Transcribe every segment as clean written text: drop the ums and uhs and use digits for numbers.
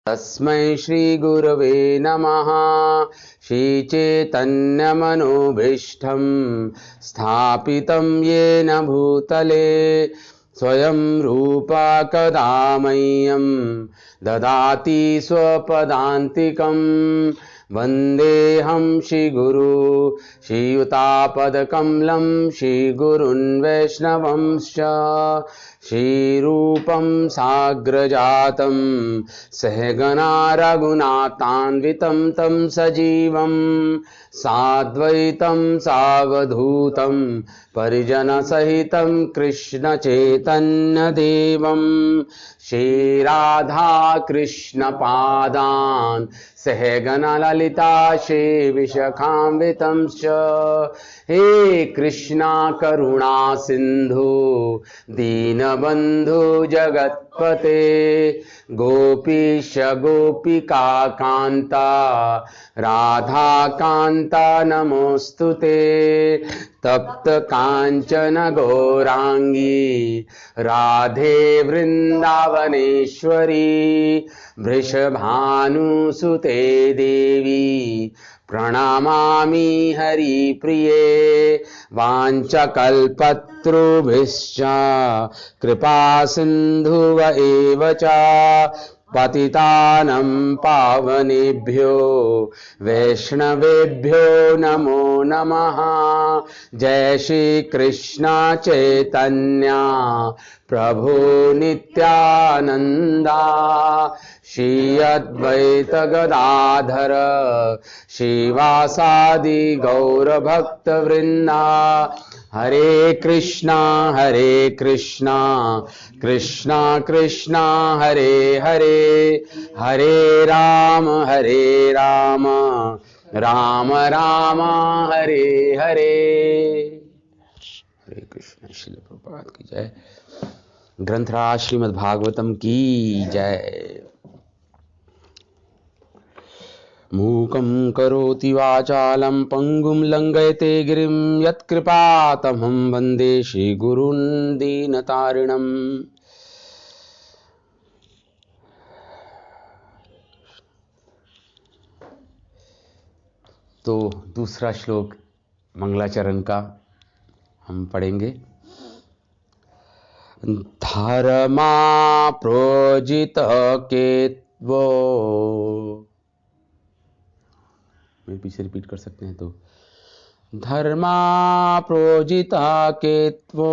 तस्मै श्रीगुरवे नमः। श्रीचैतन्यमनोभीष्टं स्थापितं येन भूतले स्वयं रूपा कदा मह्यं ददाति स्वपदान्तिकं। वन्देऽहं श्रीगुरु श्रीयुतापदकमलं श्रीगुरुन् वैष्णवंश्च। श्रीरूपं साग्रजातं सहगना रघुनाथान्वितं तं सजीवं साद्वैतं सावधूतं परिजनसहितं कृष्णचैतन्यदेवं श्रीराधा कृष्णपादान् सहगना ललिता श्रीविशाखान्वितं च। हे कृष्णा करुणा सिंधु दीनबंधु जगत्पते गोपीश गोपिका कांता राधा कांता नमोस्तुते। तप्त कांचन गौरांगी राधे वृंदावनेश्वरी वृषभानुसुते देवी प्रणमामि हरिप्रिये। वाञ्छकल्पतरुभ्यश्च कृपा सिन्धुव एव च पतितानं पावनेभ्यो वैष्णवेभ्यो नमो नमः। जय श्री कृष्ण चैतन्य प्रभु नित्यानंदा श्री अद्वैत गदाधर श्रीवासादि गौर भक्त वृंदा। हरे कृष्णा कृष्णा कृष्णा हरे हरे हरे राम राम राम हरे हरे। हरे कृष्ण। श्रील प्रभुपाद की जय। ग्रंथराज श्रीमद् भागवतम की जय। मूकं करोति वाचालं पंगुं लंघयते गिरिं यत्कृपातमहं वन्दे श्रीगुरुन् दीनतारिणम्। तो दूसरा श्लोक मंगलाचरण का हम पढ़ेंगे। धर्मा प्रोजित केत्वो, मेरे पीछे रिपीट कर सकते हैं तो। धर्मा प्रोजिता केत्वो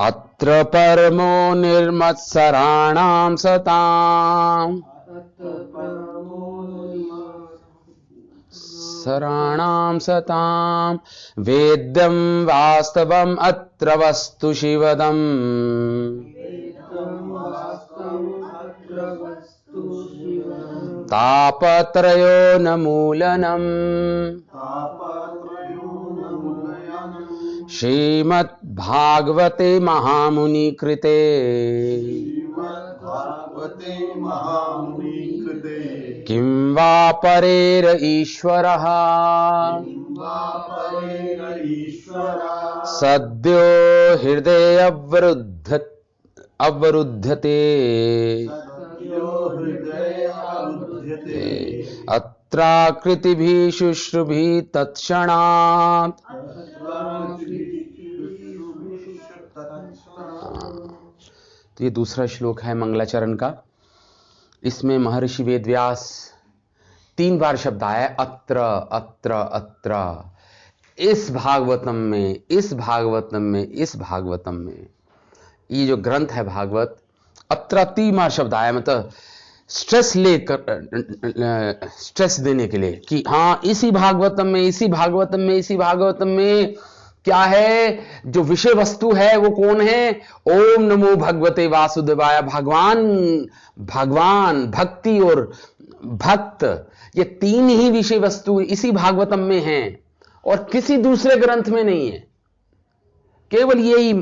अत्र परमो निर्मत्सराणां सताम् सराणां सतां वेद्यं वास्तवम् अत्र वस्तु शिवदम्। तापत्रयो न मूलनम् श्रीमद्भागवते महामुनि कृते किं वा परेर ईश्वरः सद्यो हृदय अवरुध्यते अत्राकृतिभिः शुश्रुभिः तत्क्षणात्। तो ये दूसरा श्लोक है मंगलाचरण का। इसमें महर्षि वेदव्यास 3 बार शब्द आया है, अत्र अत्र अत्र। इस भागवतम में, इस भागवतम में, इस भागवतम में। ये जो ग्रंथ है भागवत, अत्र 3 बार शब्द आया, मतलब स्ट्रेस लेकर, स्ट्रेस देने के लिए कि हाँ इसी भागवतम में, इसी भागवतम में, इसी भागवतम में क्या है, जो विषय वस्तु है वो कौन है। ओम नमो भगवते वासुदेवाय। भगवान, भक्ति और भक्त, ये 3 ही विषय वस्तु इसी भागवतम में हैं और किसी दूसरे ग्रंथ में नहीं है। केवल यही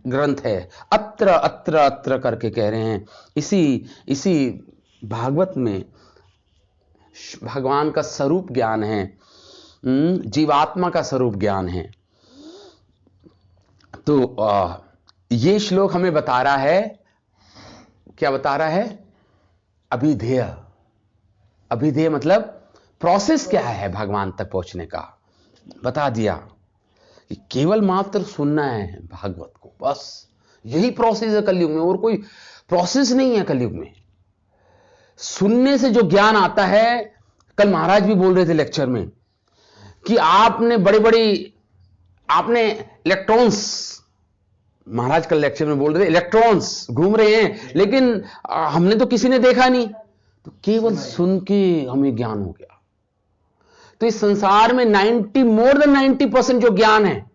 ग्रंथ है। अत्र अत्र अत्र करके कह रहे हैं। इसी भागवत में भगवान का स्वरूप ज्ञान है, जीवात्मा का स्वरूप ज्ञान है। तो ये श्लोक हमें बता रहा है क्या बता रहा है? अभिधेय। अभिधेय मतलब प्रोसेस क्या है भगवान तक पहुंचने का, बता दिया कि केवल मात्र सुनना है भागवत को, बस यही प्रोसेस है कलयुग में, और कोई प्रोसेस नहीं है कलयुग में। सुनने से जो ज्ञान आता है, कल महाराज भी बोल रहे थे लेक्चर में कि आपने इलेक्ट्रॉन्स, महाराज कल लेक्चर में बोल रहे थे इलेक्ट्रॉन्स घूम रहे हैं, लेकिन हमने तो किसी ने देखा नहीं, तो केवल सुन के हमें ज्ञान हो गया। तो इस संसार में मोर देन 90% जो ज्ञान है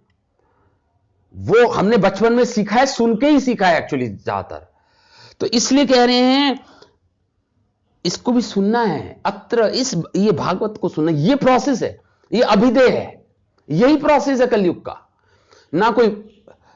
वो हमने बचपन में सीखा है, सुन के ही सीखा है एक्चुअली ज्यादातर। तो इसलिए कह रहे हैं इसको भी सुनना है, अत्र ये भागवत को सुनना, ये प्रोसेस है, ये अभिधेय है, यही प्रोसेस है कलयुग का।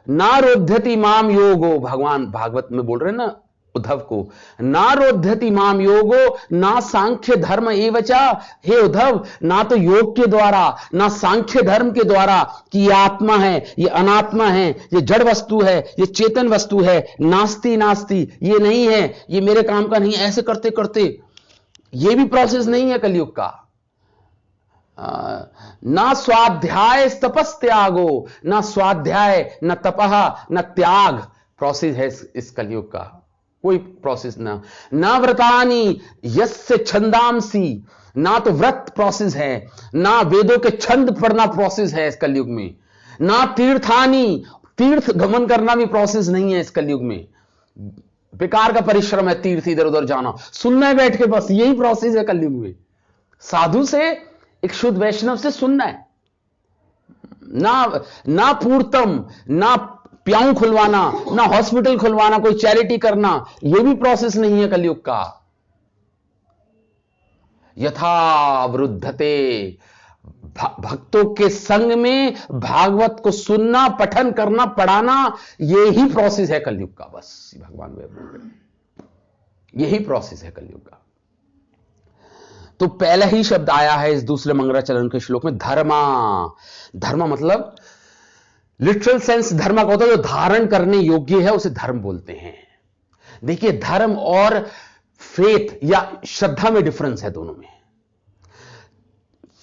ना रोध्यति माम योगो, भगवान भागवत में बोल रहे हैं ना उद्धव को, ना रोध्यति माम योगो ना सांख्य धर्म एवचा। हे उद्धव, ना तो योग के द्वारा ना सांख्य धर्म के द्वारा कि ये आत्मा है, ये अनात्मा है, ये जड़ वस्तु है, ये चेतन वस्तु है, नास्ति नास्ति, ये नहीं है, ये मेरे काम का नहीं, ऐसे करते करते ये भी प्रोसेस नहीं है कलयुग का। ना स्वाध्याय तपस्त्यागो, ना स्वाध्याय न तपह न त्याग प्रोसेस है इस कलयुग का, कोई प्रोसेस ना व्रतानी यस्य छंदांसी, ना तो व्रत प्रोसेस है, ना वेदों के छंद पढ़ना प्रोसेस है इस कलयुग में, ना तीर्थानी, तीर्थ गमन करना भी प्रोसेस नहीं है इस कलयुग में। बेकार का परिश्रम है तीर्थ इधर उधर जाना, सुनना है बैठ के, बस यही प्रोसेस है कलयुग में। साधु से, एक शुद्ध वैष्णव से सुनना है, ना पूर्तम, ना प्याऊ खुलवाना, ना हॉस्पिटल खुलवाना, कोई चैरिटी करना, यह भी प्रोसेस नहीं है कलयुग का। यथा वृद्धते, भक्तों के संग में भागवत को सुनना, पठन करना, पढ़ाना, यही प्रोसेस है कलयुग का। बस भगवान बोल रहे, यही प्रोसेस है कलयुग का। तो पहला ही शब्द आया है इस दूसरे मंगलाचरण के श्लोक में, धर्मा। धर्म मतलब लिटरल सेंस धर्म का होता है जो धारण करने योग्य है, उसे धर्म बोलते हैं। देखिए, धर्म और फेथ या श्रद्धा में डिफरेंस है दोनों में।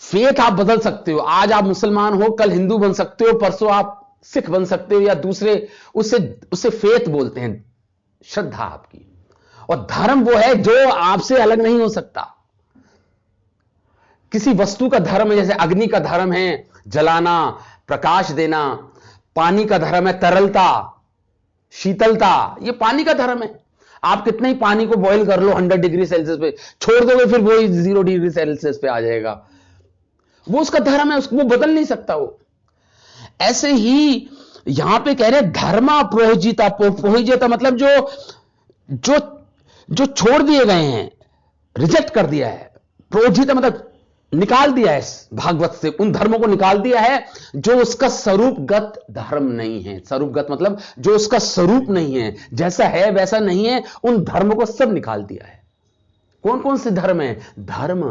फेथ आप बदल सकते हो, आज आप मुसलमान हो, कल हिंदू बन सकते हो, परसों आप सिख बन सकते हो या दूसरे, उससे फेथ बोलते हैं, श्रद्धा आपकी। और धर्म वो है जो आपसे अलग नहीं हो सकता। किसी वस्तु का धर्म है, जैसे अग्नि का धर्म है जलाना, प्रकाश देना, पानी का धर्म है तरलता, शीतलता, ये पानी का धर्म है। आप कितने ही पानी को बॉईल कर लो 100 डिग्री सेल्सियस पे, छोड़ दोगे फिर वही 0 डिग्री सेल्सियस पे आ जाएगा, वो उसका धर्म है, उसको वो बदल नहीं सकता वो। ऐसे ही यहां पे कह रहे धर्मा प्रोहिजिता। प्रोहिजिता मतलब जो छोड़ दिए गए हैं, रिजेक्ट कर दिया है। प्रोहिजिता मतलब निकाल दिया है इस भागवत से, उन धर्मों को निकाल दिया है जो उसका स्वरूपगत धर्म नहीं है। स्वरूपगत मतलब जो उसका स्वरूप नहीं है, जैसा है वैसा नहीं है, उन धर्मों को सब निकाल दिया है। कौन कौन से धर्म है? धर्म,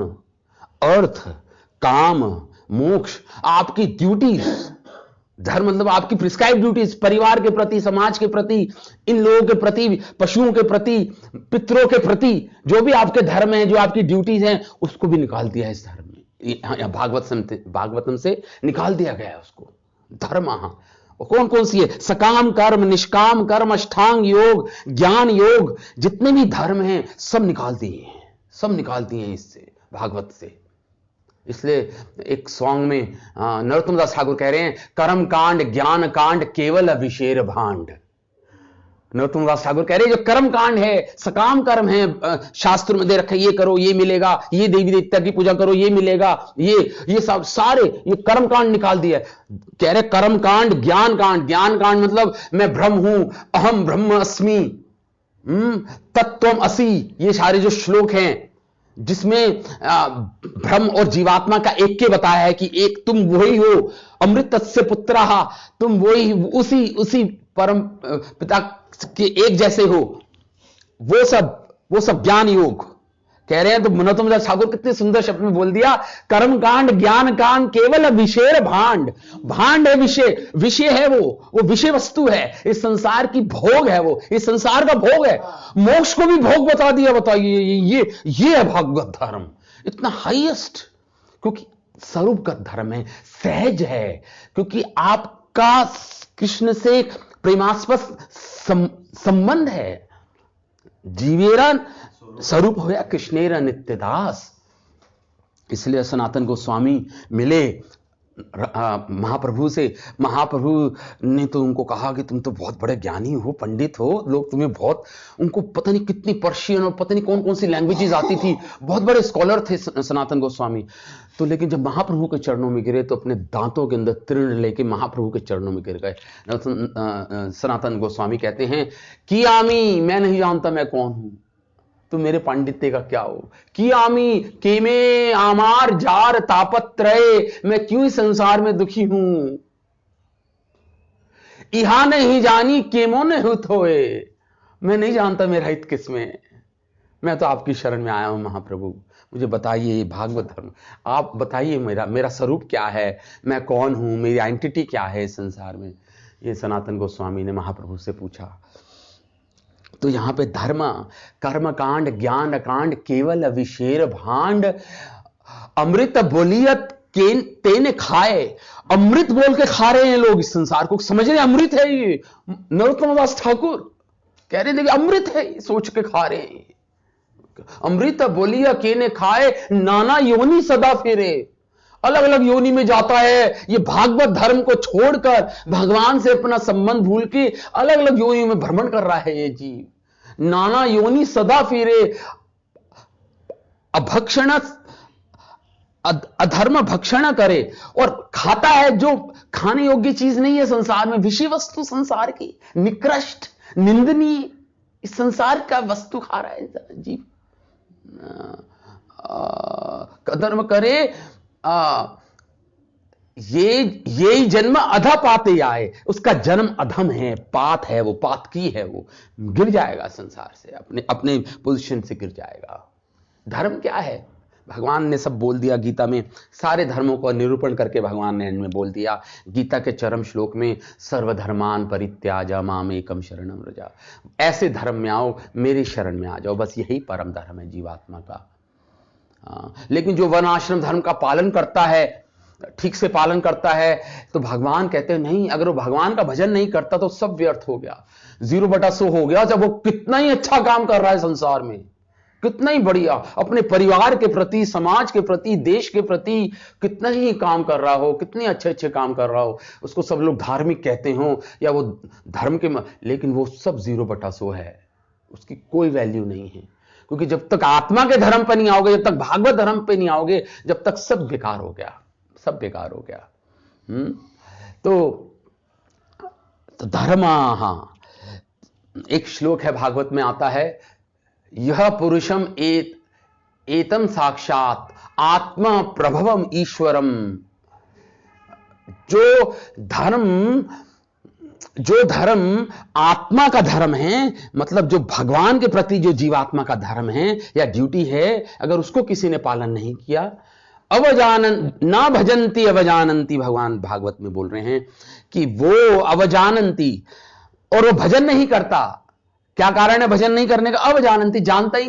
अर्थ, काम, मोक्ष, आपकी ड्यूटीज। धर्म मतलब आपकी प्रिस्क्राइब ड्यूटीज, परिवार के प्रति, समाज के प्रति, इन लोगों के प्रति, पशुओं के प्रति, पितरों के प्रति, जो भी आपके धर्म है, जो आपकी ड्यूटीज हैं, उसको भी निकाल दिया है इस धर्म में। भागवतम से निकाल दिया गया है उसको धर्म। कौन कौन सी है? सकाम कर्म, निष्काम कर्म, अष्टांग योग, ज्ञान योग, जितने भी धर्म हैं सब निकाल दिए हैं, सब निकाल दिए हैं इससे, भागवत से। इसलिए एक सॉन्ग में नरोत्तम दास ठाकुर कह रहे हैं, कर्म कांड ज्ञान कांड केवल अभिषेर भांड। नरोत्तम दास ठाकुर कह रहे हैं जो कर्म कांड है, सकाम कर्म है, शास्त्र में दे रखे, ये करो ये मिलेगा, ये देवी देवता की पूजा करो ये मिलेगा, ये सब सारे ये कर्म कांड निकाल दिया। कह रहे कर्म कांड ज्ञान कांड। ज्ञान कांड मतलब मैं ब्रह्म हूं, अहम ब्रह्म अस्मि, तत्त्वम असि, ये सारे जो श्लोक हैं जिसमें ब्रह्म और जीवात्मा का एक के बताया है कि एक तुम वही हो, अमृतस्य पुत्रः, तुम वही उसी परम पिता के एक जैसे हो। वो सब ज्ञान योग कह रहे हैं तो नरोत्तम दास ठाकुर कितने सुंदर शब्द में बोल दिया, कर्म कांड ज्ञान कांड केवल विषय भांड। भांड है विषय, विषय है वो विषय वस्तु है, इस संसार की भोग है, वो इस संसार का भोग है। मोक्ष को भी भोग बता दिया। बताइए ये है भागवत धर्म, इतना हाईएस्ट, क्योंकि स्वरूपगत धर्म है, सहज है, क्योंकि आपका कृष्ण से प्रेमास्पद संबंध है। जीवेरा स्वरूप होया कृष्णेरा नित्यदास। इसलिए सनातन गोस्वामी मिले महाप्रभु से। महाप्रभु ने तो उनको कहा कि तुम तो बहुत बड़े ज्ञानी हो, पंडित हो, लोग तुम्हें बहुत, उनको पता नहीं कितनी पर्शियन और पता नहीं कौन कौन सी लैंग्वेजेस आती थी, बहुत बड़े स्कॉलर थे सनातन गोस्वामी। तो लेकिन जब महाप्रभु के चरणों में गिरे तो अपने दांतों के अंदर तीर्ण लेके महाप्रभु के चरणों में गिर गए। सनातन गोस्वामी कहते हैं कि आमी, मैं नहीं जानता मैं कौन हूं, तो मेरे पांडित्य का क्या हो। कि आमी के में आमार जार तापत्रय, मैं क्यों इस संसार में दुखी हूं। इहा नहीं जानी केमो ने हुत होए, मैं नहीं जानता मेरा हित किसमें, मैं तो आपकी शरण में आया हूं महाप्रभु, मुझे बताइए भागवत धर्म, आप बताइए मेरा स्वरूप क्या है, मैं कौन हूं, मेरी आइडेंटिटी क्या है इस संसार में। ये सनातन गोस्वामी ने महाप्रभु से पूछा। तो यहां पे धर्म, कर्म कांड ज्ञान कांड केवल विशेर भांड, अमृत बोलियत तेने खाए। अमृत बोल के खा रहे हैं लोग इस संसार को, समझ रहे हैं अमृत है ये। नरोत्तम दास ठाकुर कह रहे थे कि अमृत है, सोच के खा रहे हैं। अमृत बोलिया केने खाए, नाना योनि सदा फिरे, अलग अलग योनि में जाता है। ये भागवत धर्म को छोड़कर भगवान से अपना संबंध भूल के अलग अलग योनि में भ्रमण कर रहा है ये जीव। नाना योनि सदा फिरे, अभक्षण अधर्म भक्षण करे, और खाता है जो खाने योग्य चीज नहीं है संसार में, विषय वस्तु संसार की निकृष्ट निंदनीय, इस संसार का वस्तु खा रहा है जीव। अधर्म करे, ये जन्म अधा पाते आए, उसका जन्म अधम है, पात है, वो पात की है, वो गिर जाएगा संसार से, अपने पोजीशन से गिर जाएगा। धर्म क्या है भगवान ने सब बोल दिया गीता में, सारे धर्मों को निरूपण करके भगवान ने इनमें बोल दिया। गीता के चरम श्लोक में सर्वधर्मान परित्याजा माम एकम शरणम व्रजा, ऐसे धर्म में आओ, मेरी शरण में आ जाओ, बस यही परम धर्म है जीवात्मा का। लेकिन जो वन आश्रम धर्म का पालन करता है, ठीक से पालन करता है, तो भगवान कहते हैं नहीं, अगर वो भगवान का भजन नहीं करता तो सब व्यर्थ हो गया, 0/100 हो गया। जब वो कितना ही अच्छा काम कर रहा है संसार में, कितना ही बढ़िया अपने परिवार के प्रति, समाज के प्रति, देश के प्रति कितना ही काम कर रहा हो, कितने अच्छे अच्छे काम कर रहा हो, उसको सब लोग धार्मिक कहते हो या वो धर्म के, लेकिन वो सब 0/100 है, उसकी कोई वैल्यू नहीं है। क्योंकि जब तक आत्मा के धर्म पर नहीं आओगे, जब तक भागवत धर्म पे नहीं आओगे, जब तक सब बेकार हो गया, सब बेकार हो गया। तो धर्म, हाँ, एक श्लोक है भागवत में आता है, यह पुरुषम एतम साक्षात आत्मा प्रभवम ईश्वरम। जो धर्म आत्मा का धर्म है, मतलब जो भगवान के प्रति जो जीवात्मा का धर्म है या ड्यूटी है, अगर उसको किसी ने पालन नहीं किया, अवजानन ना भजंती अवजानंती, भगवान भागवत में बोल रहे हैं कि वो अवजानंती, और वो भजन नहीं करता। क्या कारण है भजन नहीं करने का? अवजानंती, जानता ही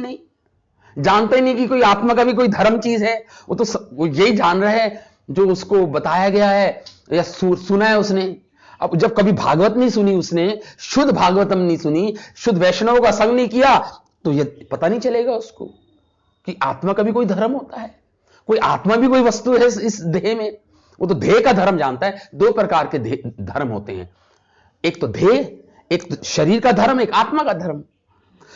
नहीं कि कोई आत्मा का भी कोई धर्म चीज है। वो यही जान रहे हैं जो उसको बताया गया है या सुना है उसने। अब जब कभी भागवत नहीं सुनी उसने, शुद्ध भागवतम नहीं सुनी, शुद्ध वैष्णव का संग नहीं किया, तो ये पता नहीं चलेगा उसको कि आत्मा का भी कोई धर्म होता है, कोई आत्मा भी कोई वस्तु है इस देह में। वो तो देह का धर्म जानता है। 2 प्रकार के धर्म होते हैं, एक तो देह, एक तो शरीर का धर्म, एक आत्मा का धर्म।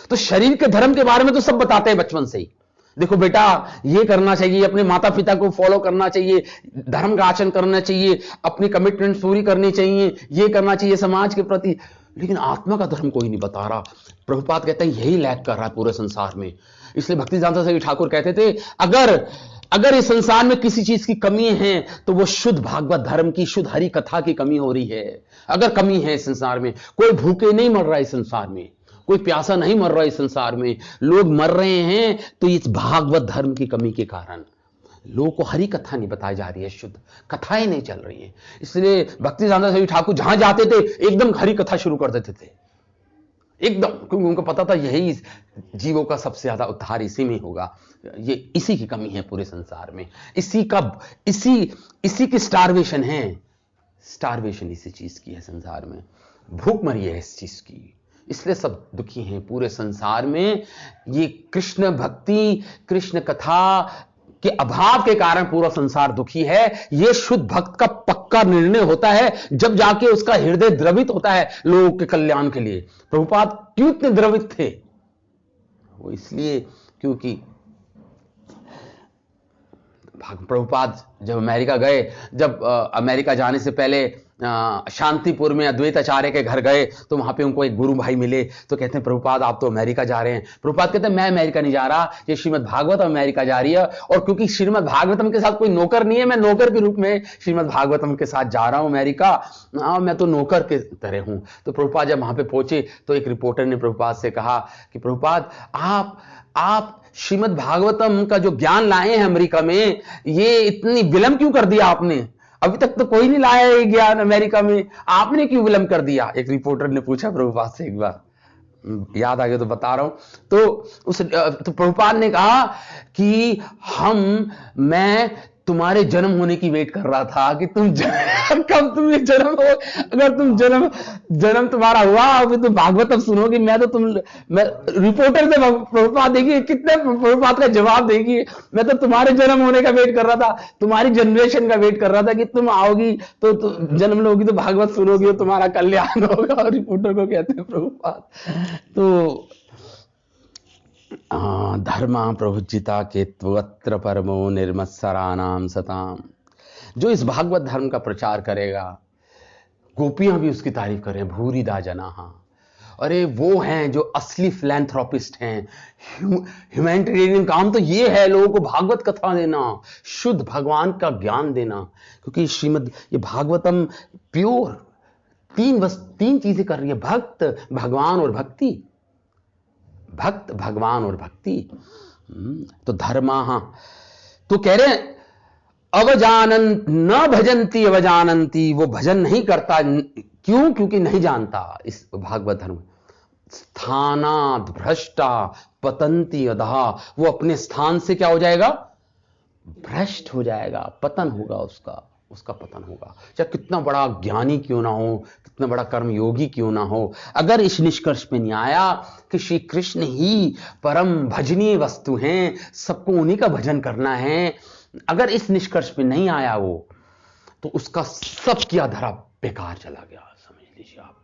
तो शरीर के धर्म के बारे में तो सब बताते हैं बचपन से ही, देखो बेटा ये करना चाहिए, अपने माता पिता को फॉलो करना चाहिए, धर्म का आचरण करना चाहिए, अपनी कमिटमेंट पूरी करनी चाहिए, ये करना चाहिए समाज के प्रति। लेकिन आत्मा का धर्म कोई नहीं बता रहा। प्रभुपाद कहते हैं यही लैग कर रहा है पूरे संसार में। इसलिए भक्तिसिद्धांत सरस्वती ठाकुर कहते थे, अगर इस संसार में किसी चीज की कमी है तो वो शुद्ध भागवत धर्म की, शुद्ध हरि कथा की कमी हो रही है। अगर कमी है इस संसार में, कोई भूखे नहीं मर रहा है इस संसार में, कोई प्यासा नहीं मर रहा इस संसार में, लोग मर रहे हैं तो इस भागवत धर्म की कमी के कारण। लोगों को हरी कथा नहीं बताई जा रही है, शुद्ध कथाएं नहीं चल रही है। इसलिए भक्तिसिद्धांत सरस्वती ठाकुर जहां जाते थे एकदम हरी कथा शुरू कर देते थे एकदम, क्योंकि उनको पता था यही जीवों का सबसे ज्यादा उद्धार इसी में होगा। ये इसी की कमी है पूरे संसार में, इसी की स्टारवेशन है। स्टारवेशन इसी चीज की है संसार में, भूख मरी है इस चीज की, इसलिए सब दुखी हैं पूरे संसार में। ये कृष्ण भक्ति, कृष्ण कथा के अभाव के कारण पूरा संसार दुखी है। यह शुद्ध भक्त का पक्का निर्णय होता है जब जाके उसका हृदय द्रवित होता है लोगों के कल्याण के लिए। प्रभुपाद क्यों इतने द्रवित थे? वो इसलिए क्योंकि प्रभुपाद जब अमेरिका गए, जब अमेरिका जाने से पहले शांतिपुर में अद्वैत आचार्य के घर गए तो वहां पे उनको एक गुरु भाई मिले, तो कहते हैं प्रभुपाद आप तो अमेरिका जा रहे हैं। प्रभुपाद कहते हैं मैं अमेरिका नहीं जा रहा, ये श्रीमद् भागवतम अमेरिका जा रही है, और क्योंकि श्रीमद् भागवतम के साथ कोई नौकर नहीं है, मैं नौकर के रूप में श्रीमद् भागवतम के साथ जा रहा हूं अमेरिका, मैं तो नौकर के तरह हूं। तो प्रभुपाद जब वहां पे पहुंचे तो एक रिपोर्टर ने प्रभुपाद से कहा कि प्रभुपाद आप श्रीमद् भागवतम का जो ज्ञान लाए हैं अमेरिका में, ये इतनी विलंब क्यों कर दिया आपने? अभी तक तो कोई नहीं लाया ये ज्ञान अमेरिका में, आपने क्यों विलंब कर दिया? एक रिपोर्टर ने पूछा प्रभुपाद से, एक बार याद आ गया तो बता रहा हूं। तो प्रभुपाद ने कहा कि मैं तुम्हारे जन्म होने की वेट कर रहा था कि कब तुम्हें जन्म हो, अगर तुम जन्म तुम्हारा हुआ अभी तुम भागवतम सुनोगे। मैं रिपोर्टर से प्रभुपाद देखिए कितने प्रभुपाद का जवाब देखिए, मैं तो तुम्हारे जन्म होने का वेट कर रहा था, तुम्हारी जनरेशन का वेट कर रहा था कि तुम आओगी तो जन्म लोगी तो भागवत सुनोगी और तुम्हारा कल्याण होगा। और रिपोर्टर को कहते हैं प्रभुपाद। तो धर्मा प्रभुजिता के त्वत्र परमो निर्मत्सरानाम सताम। जो इस भागवत धर्म का प्रचार करेगा, गोपियां भी उसकी तारीफ करें, भूरिदा जनाहा। अरे वो हैं जो असली फिलैंथ्रोपिस्ट हैं। ह्यूमैनिटेरियन काम तो ये है लोगों को भागवत कथा देना, शुद्ध भगवान का ज्ञान देना। क्योंकि ये भागवतम प्योर तीन चीजें कर रही है, भक्त, भगवान और भक्ति। भक्त, भगवान और भक्ति। तो धर्मा, तो कह रहे अवजानन न भजंती अवजानंती, वो भजन नहीं करता। क्यों? क्योंकि नहीं जानता इस भागवत धर्म। स्थानाद भ्रष्टा पतंती अधा, वो अपने स्थान से क्या हो जाएगा? भ्रष्ट हो जाएगा, पतन होगा उसका पतन होगा। चाहे कितना बड़ा ज्ञानी क्यों ना हो, कितना बड़ा कर्मयोगी क्यों ना हो, अगर इस निष्कर्ष पे नहीं आया कि श्री कृष्ण ही परम भजनीय वस्तु हैं, सबको उन्हीं का भजन करना है, अगर इस निष्कर्ष पे नहीं आया वो, तो उसका सब किया धरा बेकार चला गया, समझ लीजिए आप।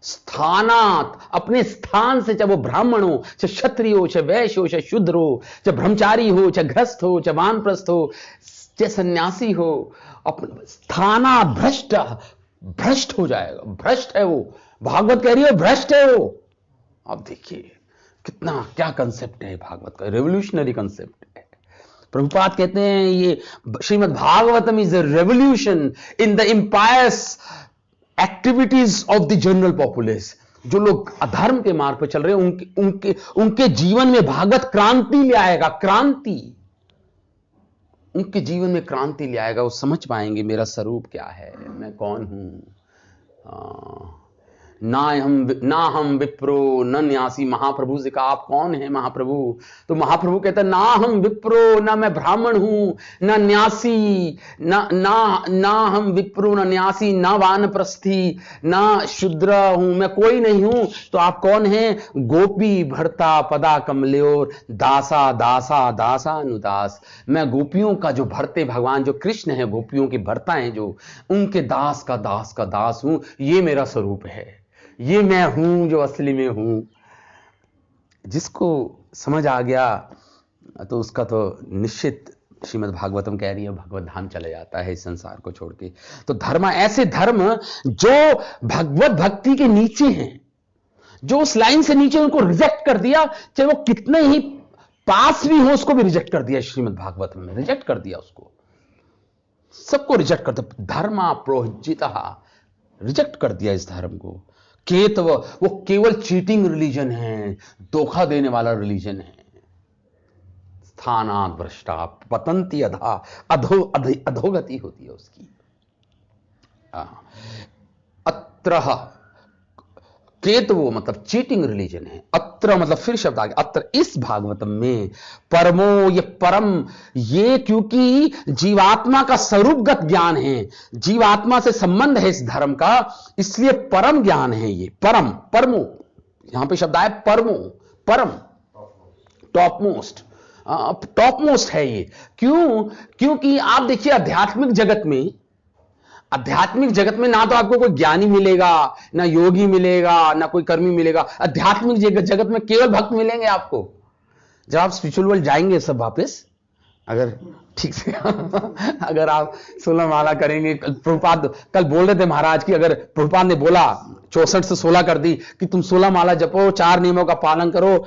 स्थानात, अपने स्थान से, चाहे वो ब्राह्मण हो, चाहे क्षत्रिय हो, चाहे वैश्य हो, चाहे शूद्र हो, चाहे ब्रह्मचारी हो, चाहे गृहस्थ हो, चाहे वानप्रस्थ हो, चाहे सन्यासी हो, अपने स्थाना भ्रष्ट हो जाएगा। भ्रष्ट है वो, भागवत कह रही है भ्रष्ट है वो। आप देखिए कितना क्या कंसेप्ट है भागवत का, रेवोल्यूशनरी कंसेप्ट है। प्रभुपाद कहते हैं ये Shrimad Bhagavatam is a revolution in the impious activities of the general populace. जो लोग अधर्म के मार्ग पर चल रहे हैं उनके जीवन में भागवत क्रांति ले आएगा, क्रांति उनके जीवन में क्रांति ले आएगा। वो समझ पाएंगे मेरा स्वरूप क्या है, मैं कौन हूं। ना हम विप्रो न न्यासी। महाप्रभु से कहा आप कौन है महाप्रभु? तो महाप्रभु कहता ना हम विप्रो, ना मैं ब्राह्मण हूं, ना न्यासी, ना हम विप्रो न न्यासी, ना वानप्रस्थी, ना शूद्र हूं, मैं कोई नहीं हूं। तो आप कौन हैं? गोपी भरता पदा कमल्योर दासा दासा दासानुदास। मैं गोपियों का जो भरते भगवान जो कृष्ण है, गोपियों के भरता हैं जो, उनके दास का दास हूं। ये मेरा स्वरूप है, ये मैं हूं जो असली में हूं। जिसको समझ आ गया तो उसका तो निश्चित श्रीमद् भागवतम कह रही है भगवत धाम चले जाता है इस संसार को छोड़ के। तो धर्म, ऐसे धर्म जो भगवत भक्ति के नीचे हैं, जो उस लाइन से नीचे उनको रिजेक्ट कर दिया, चाहे वो कितने ही पास भी हो, उसको भी रिजेक्ट कर दिया। श्रीमद् भागवतम में रिजेक्ट कर दिया, उसको सबको रिजेक्ट कर दिया। धर्मा प्रोहिता, रिजेक्ट कर दिया इस धर्म को। केतव, वो केवल चीटिंग रिलीजन है, धोखा देने वाला रिलीजन है। स्थानात् भ्रष्टा पतंती अधा, अधोगति होती है उसकी। अत्र केतवो मतलब चीटिंग रिलीजन है। अत्र मतलब फिर शब्द आ गया, अत्र इस भागवतम में परमो, ये परम, ये क्योंकि जीवात्मा का स्वरूपगत ज्ञान है, जीवात्मा से संबंध है इस धर्म का, इसलिए परम ज्ञान है ये। परम, परमो, यहां पे शब्द आया परमो, परम, टॉप मोस्ट, टॉप मोस्ट है ये। क्यों? क्योंकि आप देखिए आध्यात्मिक जगत में, आध्यात्मिक जगत में ना तो आपको कोई ज्ञानी मिलेगा, ना योगी मिलेगा, ना कोई कर्मी मिलेगा। आध्यात्मिक जगत में केवल भक्त मिलेंगे आपको। जब आप स्पिरिचुअल वर्ल्ड जाएंगे सब वापस, अगर ठीक से अगर आप 16 माला करेंगे, प्रभुपाद कल बोल रहे थे महाराज की, अगर प्रभुपाद ने बोला 64 से 16 कर दी कि तुम 16 माला जपो, 4 नियमों का पालन करो,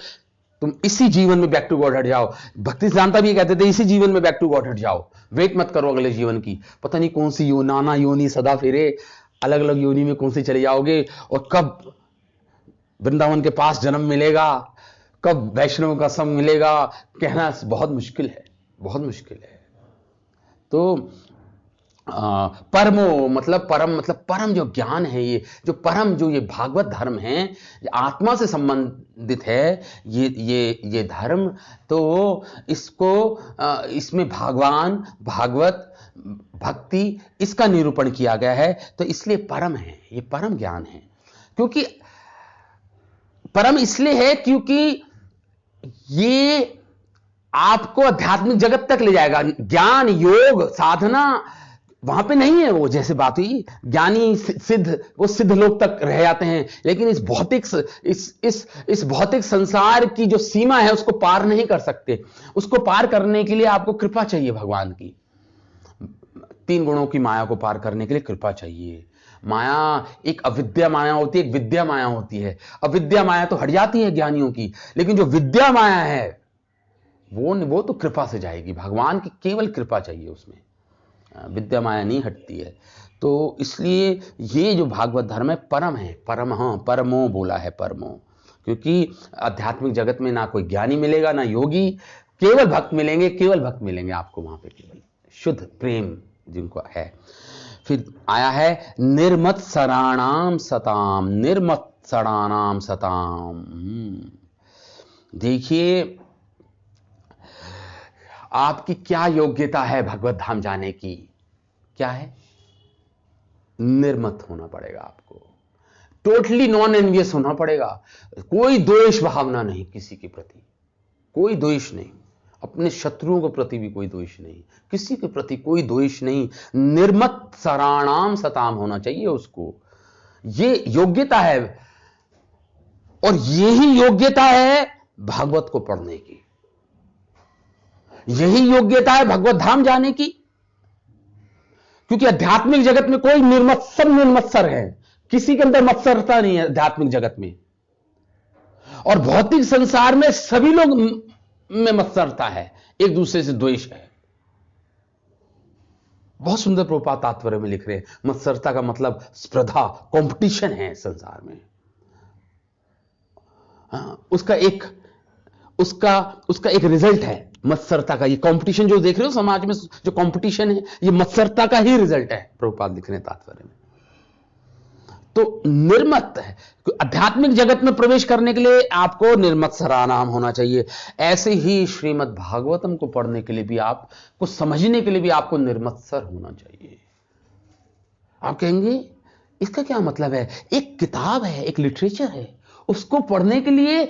तुम इसी जीवन में बैक टू गॉड हट जाओ। भक्ति सिद्धांत भी कहते थे इसी जीवन में बैक टू गॉड हट जाओ, वेट मत करो अगले जीवन की। पता नहीं कौन सी नाना योनि सदा फिरे, अलग अलग योनि में कौन सी चले जाओगे, और कब वृंदावन के पास जन्म मिलेगा, कब वैष्णव का संग मिलेगा, कहना बहुत मुश्किल है, बहुत मुश्किल है। तो परमो मतलब परम, मतलब परम जो ज्ञान है, ये जो परम, जो ये भागवत धर्म है, आत्मा से संबंधित है ये धर्म। तो इसको इसमें भगवान, भागवत, भक्ति, इसका निरूपण किया गया है, तो इसलिए परम है, ये परम ज्ञान है। क्योंकि परम इसलिए है क्योंकि ये आपको आध्यात्मिक जगत तक ले जाएगा। ज्ञान, योग, साधना वहां पे नहीं है। वो जैसे बात हुई, ज्ञानी सिद्ध, वो सिद्ध लोक तक रह जाते हैं, लेकिन इस भौतिक, इस भौतिक संसार की जो सीमा है उसको पार नहीं कर सकते। उसको पार करने के लिए आपको कृपा चाहिए भगवान की। 3 गुणों की माया को पार करने के लिए कृपा चाहिए। माया एक अविद्या माया होती है, एक विद्या माया होती है। अविद्या माया तो हट जाती है ज्ञानियों की, लेकिन जो विद्या माया है वो तो कृपा से जाएगी। भगवान की केवल कृपा चाहिए उसमें, विद्या माया नहीं हटती है। तो इसलिए ये जो भागवत धर्म है परम है, परम, हाँ परमो बोला है, परमो, क्योंकि आध्यात्मिक जगत में ना कोई ज्ञानी मिलेगा, ना योगी, केवल भक्त मिलेंगे, केवल भक्त मिलेंगे आपको वहां पे, केवल शुद्ध प्रेम जिनको है। फिर आया है निर्मत्सराणाम सताम, निर्मत्सराणाम सताम। देखिए आपकी क्या योग्यता है भगवत धाम जाने की, क्या है? निर्मत होना पड़ेगा आपको, टोटली नॉन एनवियस होना पड़ेगा। कोई द्वेष भावना नहीं किसी के प्रति, कोई द्वेष नहीं, अपने शत्रुओं के प्रति भी कोई द्वेष नहीं, किसी के प्रति कोई द्वेष नहीं। निर्मत सराणाम सताम होना चाहिए उसको, ये योग्यता है। और यही योग्यता है भागवत को पढ़ने की, यही योग्यता है भगवत धाम जाने की। क्योंकि आध्यात्मिक जगत में कोई निर्मत्सर, निर्मत्सर है, किसी के अंदर मत्सरता नहीं है आध्यात्मिक जगत में। और भौतिक संसार में सभी लोग में मत्सरता है, एक दूसरे से द्वेष है। बहुत सुंदर प्रभुपाद तात्पर्य में लिख रहे हैं, मत्सरता का मतलब स्पर्धा, कंपटीशन है संसार में। उसका एक रिजल्ट है मत्सरता का। ये कंपटीशन जो देख रहे हो समाज में, जो कंपटीशन है, ये मत्सरता का ही रिजल्ट है, प्रभुपाद लिख रहे हैं तात्पर्य में। तो निर्मत है, आध्यात्मिक जगत में प्रवेश करने के लिए आपको निर्मत्सरा नाम होना चाहिए। ऐसे ही श्रीमद् भागवतम को पढ़ने के लिए भी, आपको समझने के लिए भी आपको निर्मत्सर होना चाहिए। आप कहेंगे इसका क्या मतलब है? एक किताब है, एक लिटरेचर है, उसको पढ़ने के लिए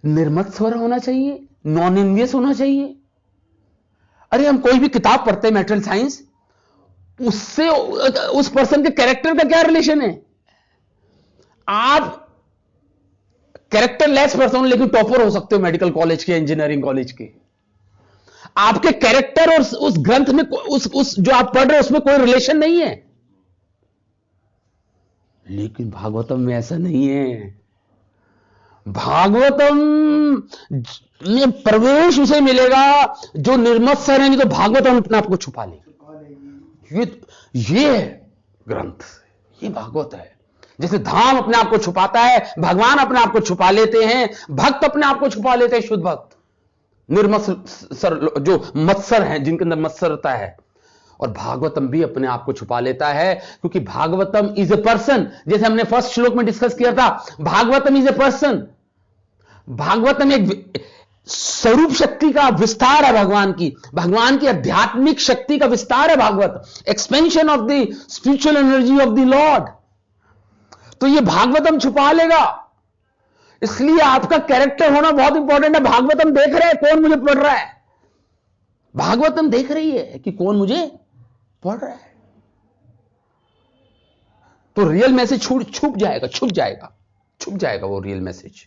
निर्मत्सर होना चाहिए, नॉन एनवियस होना चाहिए। अरे हम कोई भी किताब पढ़ते हैं मैटेरियल साइंस, उससे उस पर्सन के कैरेक्टर का क्या रिलेशन है? आप कैरेक्टर लेस पर्सन लेकिन टॉपर हो सकते हो मेडिकल कॉलेज के, इंजीनियरिंग कॉलेज के। आपके कैरेक्टर और उस ग्रंथ में, उस जो आप पढ़ रहे हो उसमें कोई रिलेशन नहीं है। लेकिन भागवतम में ऐसा नहीं है। भागवतम में प्रवेश उसे मिलेगा जो निर्मत्सर है, नहीं तो भागवतम अपने आप को छुपा लेगी। ये ग्रंथ, ये भागवत है जैसे धाम अपने आप को छुपाता है, भगवान अपने आप को छुपा लेते हैं, भक्त अपने आप को छुपा लेते हैं, शुद्ध भक्त, निर्मत्सर, जो मत्सर हैं, जिनके अंदर मत्सरता है। और भागवतम भी अपने आप को छुपा लेता है, क्योंकि भागवतम इज ए पर्सन। जैसे हमने फर्स्ट श्लोक में डिस्कस किया था, Bhagavatam is a person. Bhagavatam एक स्वरूप शक्ति का विस्तार है, भगवान की आध्यात्मिक शक्ति का विस्तार है Bhagavat, expansion of the spiritual energy of the Lord. तो ये भागवतम छुपा लेगा। इसलिए आपका कैरेक्टर होना बहुत इंपॉर्टेंट है। भागवतम देख रहे हैं कौन मुझे पढ़ रहा है, भागवतम देख रही है कि कौन मुझे पढ़ रहा है। तो रियल मैसेज छुप जाएगा वो रियल मैसेज,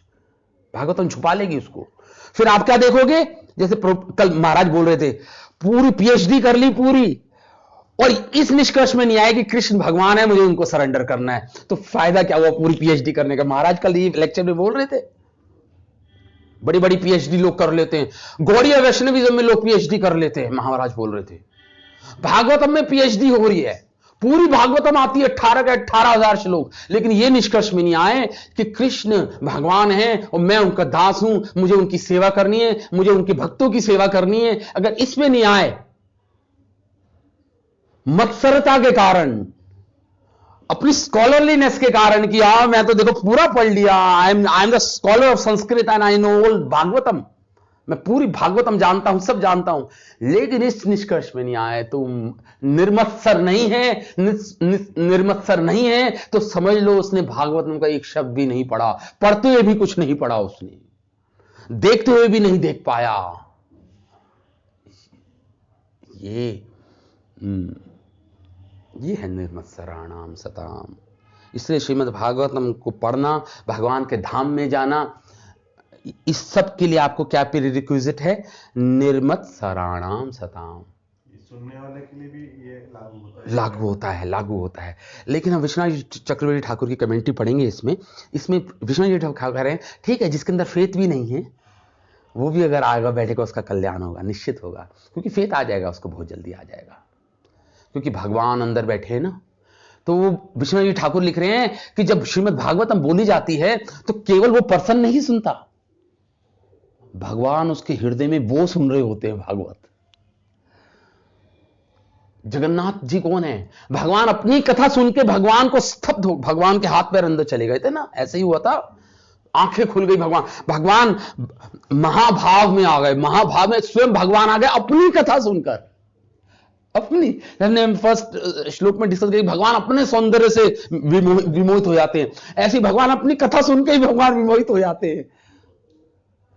भागवतम छुपा लेगी उसको। फिर आप क्या देखोगे, जैसे कल महाराज बोल रहे थे, पूरी पीएचडी कर ली पूरी, और इस निष्कर्ष में नहीं आए कि कृष्ण भगवान है, मुझे उनको सरेंडर करना है, तो फायदा क्या हुआ पूरी पीएचडी करने का। महाराज कल ये लेक्चर में बोल रहे थे, बड़ी बड़ी पीएचडी लोग कर लेते हैं, गौड़ीय वैष्णविज्म में लोग पीएचडी कर लेते हैं, महाराज बोल रहे थे। भागवतम में पीएचडी हो रही है, पूरी भागवतम आती है 18 के 18,000 श्लोक, लेकिन यह निष्कर्ष में नहीं आए कि कृष्ण भगवान है और मैं उनका दास हूं, मुझे उनकी सेवा करनी है, मुझे उनके भक्तों की सेवा करनी है। अगर इसमें नहीं आए, मत्सरता के कारण, अपनी स्कॉलरलीनेस के कारण कि मैं तो देखो पूरा पढ़ लिया, I am the scholar of Sanskrit and I know all Bhagavatam, मैं पूरी भागवतम जानता हूं, सब जानता हूं, लेकिन इस निष्कर्ष में नहीं आए, तो निर्मत्सर नहीं है, तो समझ लो उसने भागवतम का एक शब्द भी नहीं पढ़ा, पढ़ते हुए भी कुछ नहीं पढ़ा उसने, देखते हुए भी नहीं देख पाया। ये है निर्मत्सराणाम सताम। इसलिए श्रीमद् भागवतम को पढ़ना, भगवान के धाम में जाना, इस सब के लिए आपको क्या प्रीरिक्विजिट है, निर्मत्सराणाम सताम। सुनने वाले के लिए भी ये लागू होता है। लेकिन हम विश्वनाथ चक्रवर्ती ठाकुर की कमेंट्री पढ़ेंगे इसमें विश्वनाथ जी ठाकुर कह रहे हैं, ठीक है, जिसके अंदर फेथ भी नहीं है वो भी अगर आएगा बैठेगा, उसका कल्याण होगा, निश्चित होगा, क्योंकि फेथ आ जाएगा उसको, बहुत जल्दी आ जाएगा, क्योंकि भगवान अंदर बैठे हैं ना। तो वो विश्वनाथ जी ठाकुर लिख रहे हैं कि जब श्रीमद् भागवतम बोली जाती है तो केवल वो पर्सन नहीं सुनता, भगवान उसके हृदय में वो सुन रहे होते हैं भागवत। जगन्नाथ जी कौन है, भगवान अपनी कथा सुन के भगवान को स्तब्ध हो, भगवान के हाथ पैर अंदर चले गए थे ना, ऐसे ही हुआ था, आंखें खुल गई, भगवान महाभाव में आ गए, महाभाव में स्वयं भगवान आ गए अपनी कथा सुनकर। अपनी, हमने फर्स्ट श्लोक में डिस्कस किया, भगवान अपने सौंदर्य से विमोहित हो जाते हैं, ऐसे भगवान अपनी कथा सुन के ही भगवान विमोहित हो जाते हैं।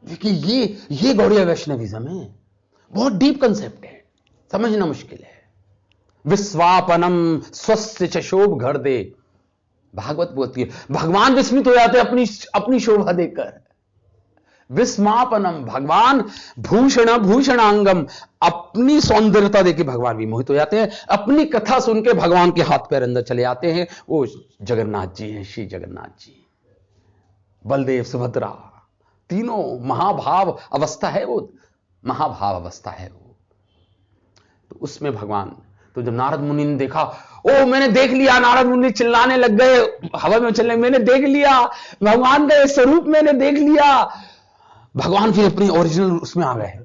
देखिए ये गौड़ीय वैष्णविज्म है, बहुत डीप कंसेप्ट है, समझना मुश्किल है। विश्वापनम स्वस्य च शोभ घर दे, भागवत बोलती है भगवान विस्मित हो जाते हैं अपनी शोभा देखकर। विस्मापनम, भगवान भूषणांगम, अपनी सौंदर्यता देके भगवान विमोहित हो जाते हैं, अपनी कथा सुन के भगवान के हाथ पैर अंदर चले आते हैं। वो जगन्नाथ जी हैं, श्री जगन्नाथ जी, बलदेव, सुभद्रा, तीनों महाभाव अवस्था है, वो महाभाव अवस्था है वो। तो उसमें भगवान, तो जब नारद मुनि ने देखा, ओ मैंने देख लिया, नारद मुनि चिल्लाने लग गए, हवा में चलने, मैंने देख लिया भगवान का ये स्वरूप, मैंने देख लिया। भगवान फिर अपनी ओरिजिनल उसमें आ गए।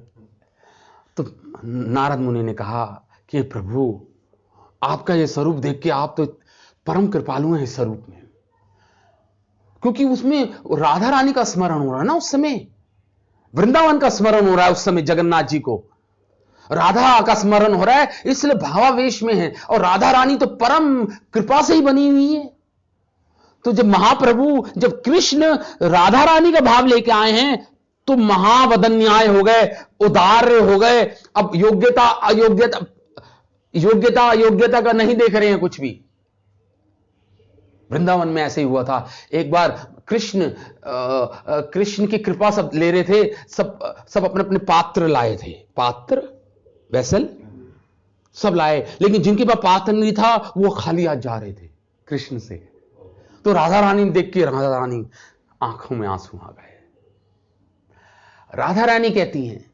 तो नारद मुनि ने कहा कि प्रभु आपका ये स्वरूप देख के आप तो परम कृपालु हैं इस स्वरूप में, क्योंकि उसमें राधा रानी का स्मरण हो रहा है ना, उस समय वृंदावन का स्मरण हो रहा है, उस समय जगन्नाथ जी को राधा का स्मरण हो रहा है, इसलिए भावावेश में है, और राधा रानी तो परम कृपा से ही बनी हुई है। तो जब महाप्रभु, जब कृष्ण राधा रानी का भाव लेके आए हैं, तो महावदन्याय हो गए, उदार्य हो गए। अब योग्यता अयोग्यता का नहीं देख रहे हैं कुछ भी। वृंदावन में ऐसे ही हुआ था। एक बार कृष्ण की कृपा सब ले रहे थे, सब अपने अपने पात्र लाए थे, पात्र वैसल सब लाए, लेकिन जिनके पास पात्र नहीं था वो खाली हाथ जा रहे थे कृष्ण से। तो राधा रानी देख के, राधा रानी आंखों में आंसू आ गए। राधा रानी कहती हैं,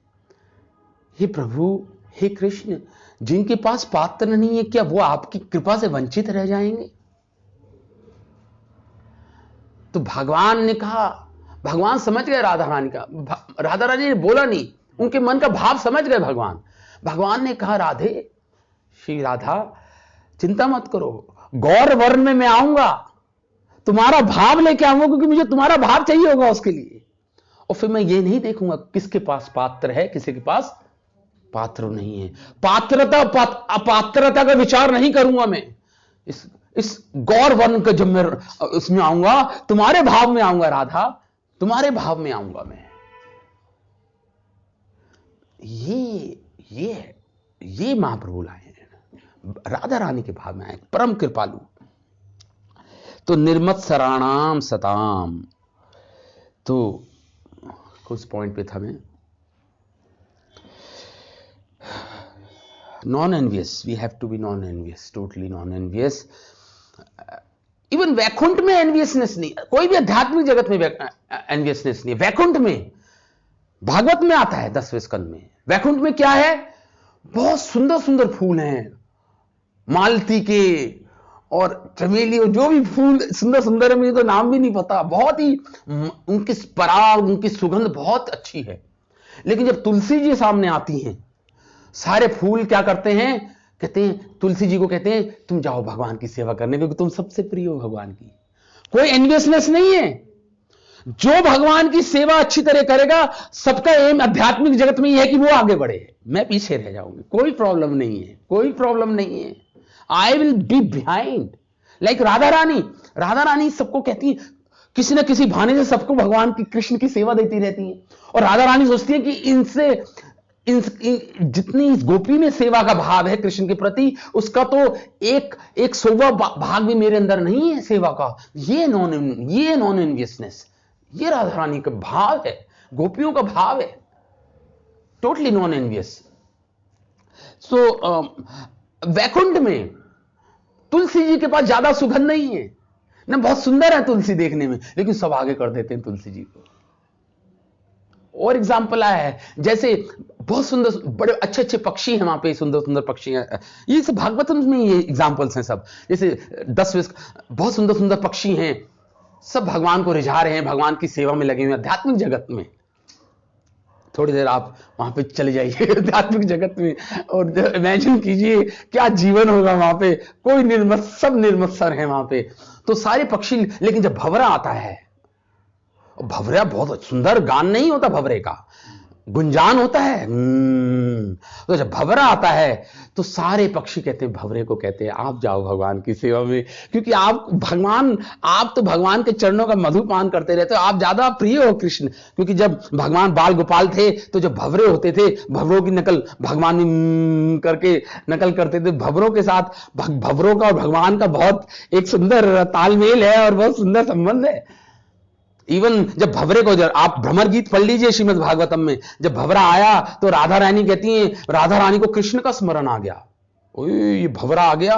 हे प्रभु, हे कृष्ण, जिनके पास पात्र नहीं है, क्या वो आपकी कृपा से वंचित रह जाएंगे? तो भगवान ने कहा, भगवान समझ गए राधा रानी का, राधा रानी ने बोला नहीं, उनके मन का भाव समझ गए भगवान। भगवान ने कहा, राधे, श्री राधा, चिंता मत करो, गौर वर्ण में मैं आऊंगा, तुम्हारा भाव लेके आऊंगा, क्योंकि मुझे तुम्हारा भाव चाहिए होगा उसके लिए। और फिर मैं ये नहीं देखूंगा किसके पास पात्र है, किसी के पास पात्र नहीं है। पात्रता अपात्रता का विचार नहीं करूंगा मैं। इस गौर वर्ण का जब मैं उसमें आऊंगा, तुम्हारे भाव में आऊंगा राधा, तुम्हारे भाव में आऊंगा मैं। ये महाप्रभु लाए हैं, राधा रानी के भाव में आए, परम कृपालु। तो निर्मत्सराणाम सताम, तो कुछ पॉइंट पे था मैं, non envious, we have to be non envious, totally non envious. Even Vaikuntha में एनवियसनेस नहीं, कोई भी आध्यात्मिक जगत में एनवियसनेस नहीं है। वैकुंठ में, भागवत में आता है 10वें स्कंद में, वैकुंठ में क्या है, बहुत सुंदर सुंदर फूल हैं, मालती के और चमेली, और जो भी फूल सुंदर सुंदर है, मुझे तो नाम भी नहीं पता, बहुत ही उनकी पराग, उनकी सुगंध बहुत अच्छी है। लेकिन जब तुलसी जी सामने आती हैं, सारे फूल क्या करते हैं, कहते हैं, तुलसी जी को कहते हैं, तुम जाओ भगवान की सेवा करने, क्योंकि तुम सबसे प्रिय हो भगवान की। कोई एनवियसनेस नहीं है। जो भगवान की सेवा अच्छी तरह करेगा, सबका एम आध्यात्मिक जगत में यह है कि वो आगे बढ़े, मैं पीछे रह जाऊंगी, कोई प्रॉब्लम नहीं है, कोई प्रॉब्लम नहीं है। I will be behind. Like Radha Rani सबको कहती है, किसी न किसी बहाने से सबको भगवान की, कृष्ण की सेवा देती रहती है। और राधा रानी सोचती है कि इनसे जितनी इस गोपी में सेवा का भाव है कृष्ण के प्रति, उसका तो एक 100वां भाग भी मेरे अंदर नहीं है सेवा का। ये नॉन एनवियसनेस, ये राधा रानी का भाव है, गोपियों का भाव है, टोटली नॉन एनवियस। सो वैकुंठ में तुलसी जी के पास ज्यादा सुगंध नहीं है ना, बहुत सुंदर है तुलसी देखने में, लेकिन सब आगे कर देते हैं तुलसी जी को। और एग्जाम्पल आया है, जैसे बहुत सुंदर, बड़े अच्छे अच्छे पक्षी हैं वहां पे, सुंदर सुंदर पक्षी हैं, ये सब भागवतम में ये एग्जाम्पल्स हैं सब। जैसे 10वें बहुत सुंदर सुंदर पक्षी हैं, सब भगवान को रिझा रहे हैं, भगवान की सेवा में लगे हुए आध्यात्मिक जगत में। थोड़ी देर आप वहां पे चले जाइए आध्यात्मिक जगत में, और इमेजिन कीजिए क्या जीवन होगा वहां पे। कोई सब निर्मत्सर है वहां पे, तो सारे पक्षी। लेकिन जब भंवरा आता है, भंवरा बहुत सुंदर गान नहीं होता, भंवरे का गुंजान होता है, तो जब भंवरा आता है तो सारे पक्षी कहते हैं, भंवरे को कहते हैं, आप जाओ भगवान की सेवा में, क्योंकि आप तो भगवान के चरणों का मधुपान करते रहते हो, आप ज्यादा प्रिय हो कृष्ण। क्योंकि जब भगवान बाल गोपाल थे, तो जब भंवरे होते थे, भंवरों की नकल भगवान करके नकल करते थे। भंवरों के साथ भंवरों का और भगवान का बहुत एक सुंदर तालमेल है और बहुत सुंदर संबंध है। इवन जब भंवरे को, जब आप भ्रमर गीत पढ़ लीजिए श्रीमद् भागवतम में, जब भंवरा आया तो राधा रानी कहती हैं, राधा रानी को कृष्ण का स्मरण आ गया, ओए ये भंवरा आ गया,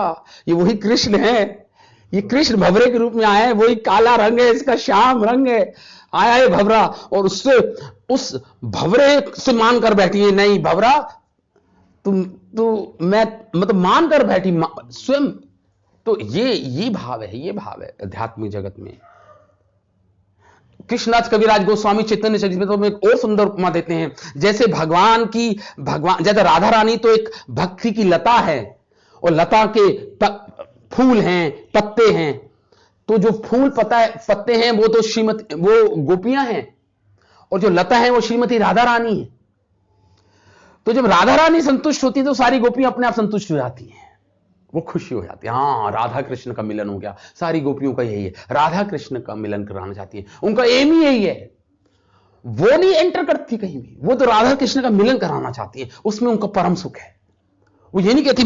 ये वही कृष्ण है, ये कृष्ण भंवरे के रूप में आया है, वही काला रंग है, इसका श्याम रंग है, आया है भंवरा। और उससे, उस भंवरे से मान कर बैठी है, नहीं भंवरा मैं मतलब मान कर बैठी स्वयं। तो ये भाव है आध्यात्मिक जगत में। कृष्णदास कविराज गोस्वामी चैतन्य चरितमृत में एक और सुंदर उपमा देते हैं, जैसे जैसे राधा रानी तो एक भक्ति की लता है, और लता के फूल हैं, पत्ते हैं, तो जो फूल पत्ते हैं वो तो वो गोपियां हैं, और जो लता है वो श्रीमती राधा रानी है। तो जब राधा रानी संतुष्ट होती है तो सारी गोपियां अपने आप संतुष्ट हो जाती हैं, वो खुशी हो जाती है, हाँ राधा कृष्ण का मिलन हो गया। सारी गोपियों का यही है, राधा कृष्ण का मिलन कराना चाहती है, उनका एम ही यही है। वो नहीं एंटर करती कहीं भी, वो तो राधा कृष्ण का मिलन कराना चाहती है, उसमें उनका परम सुख है। वो ये नहीं कहती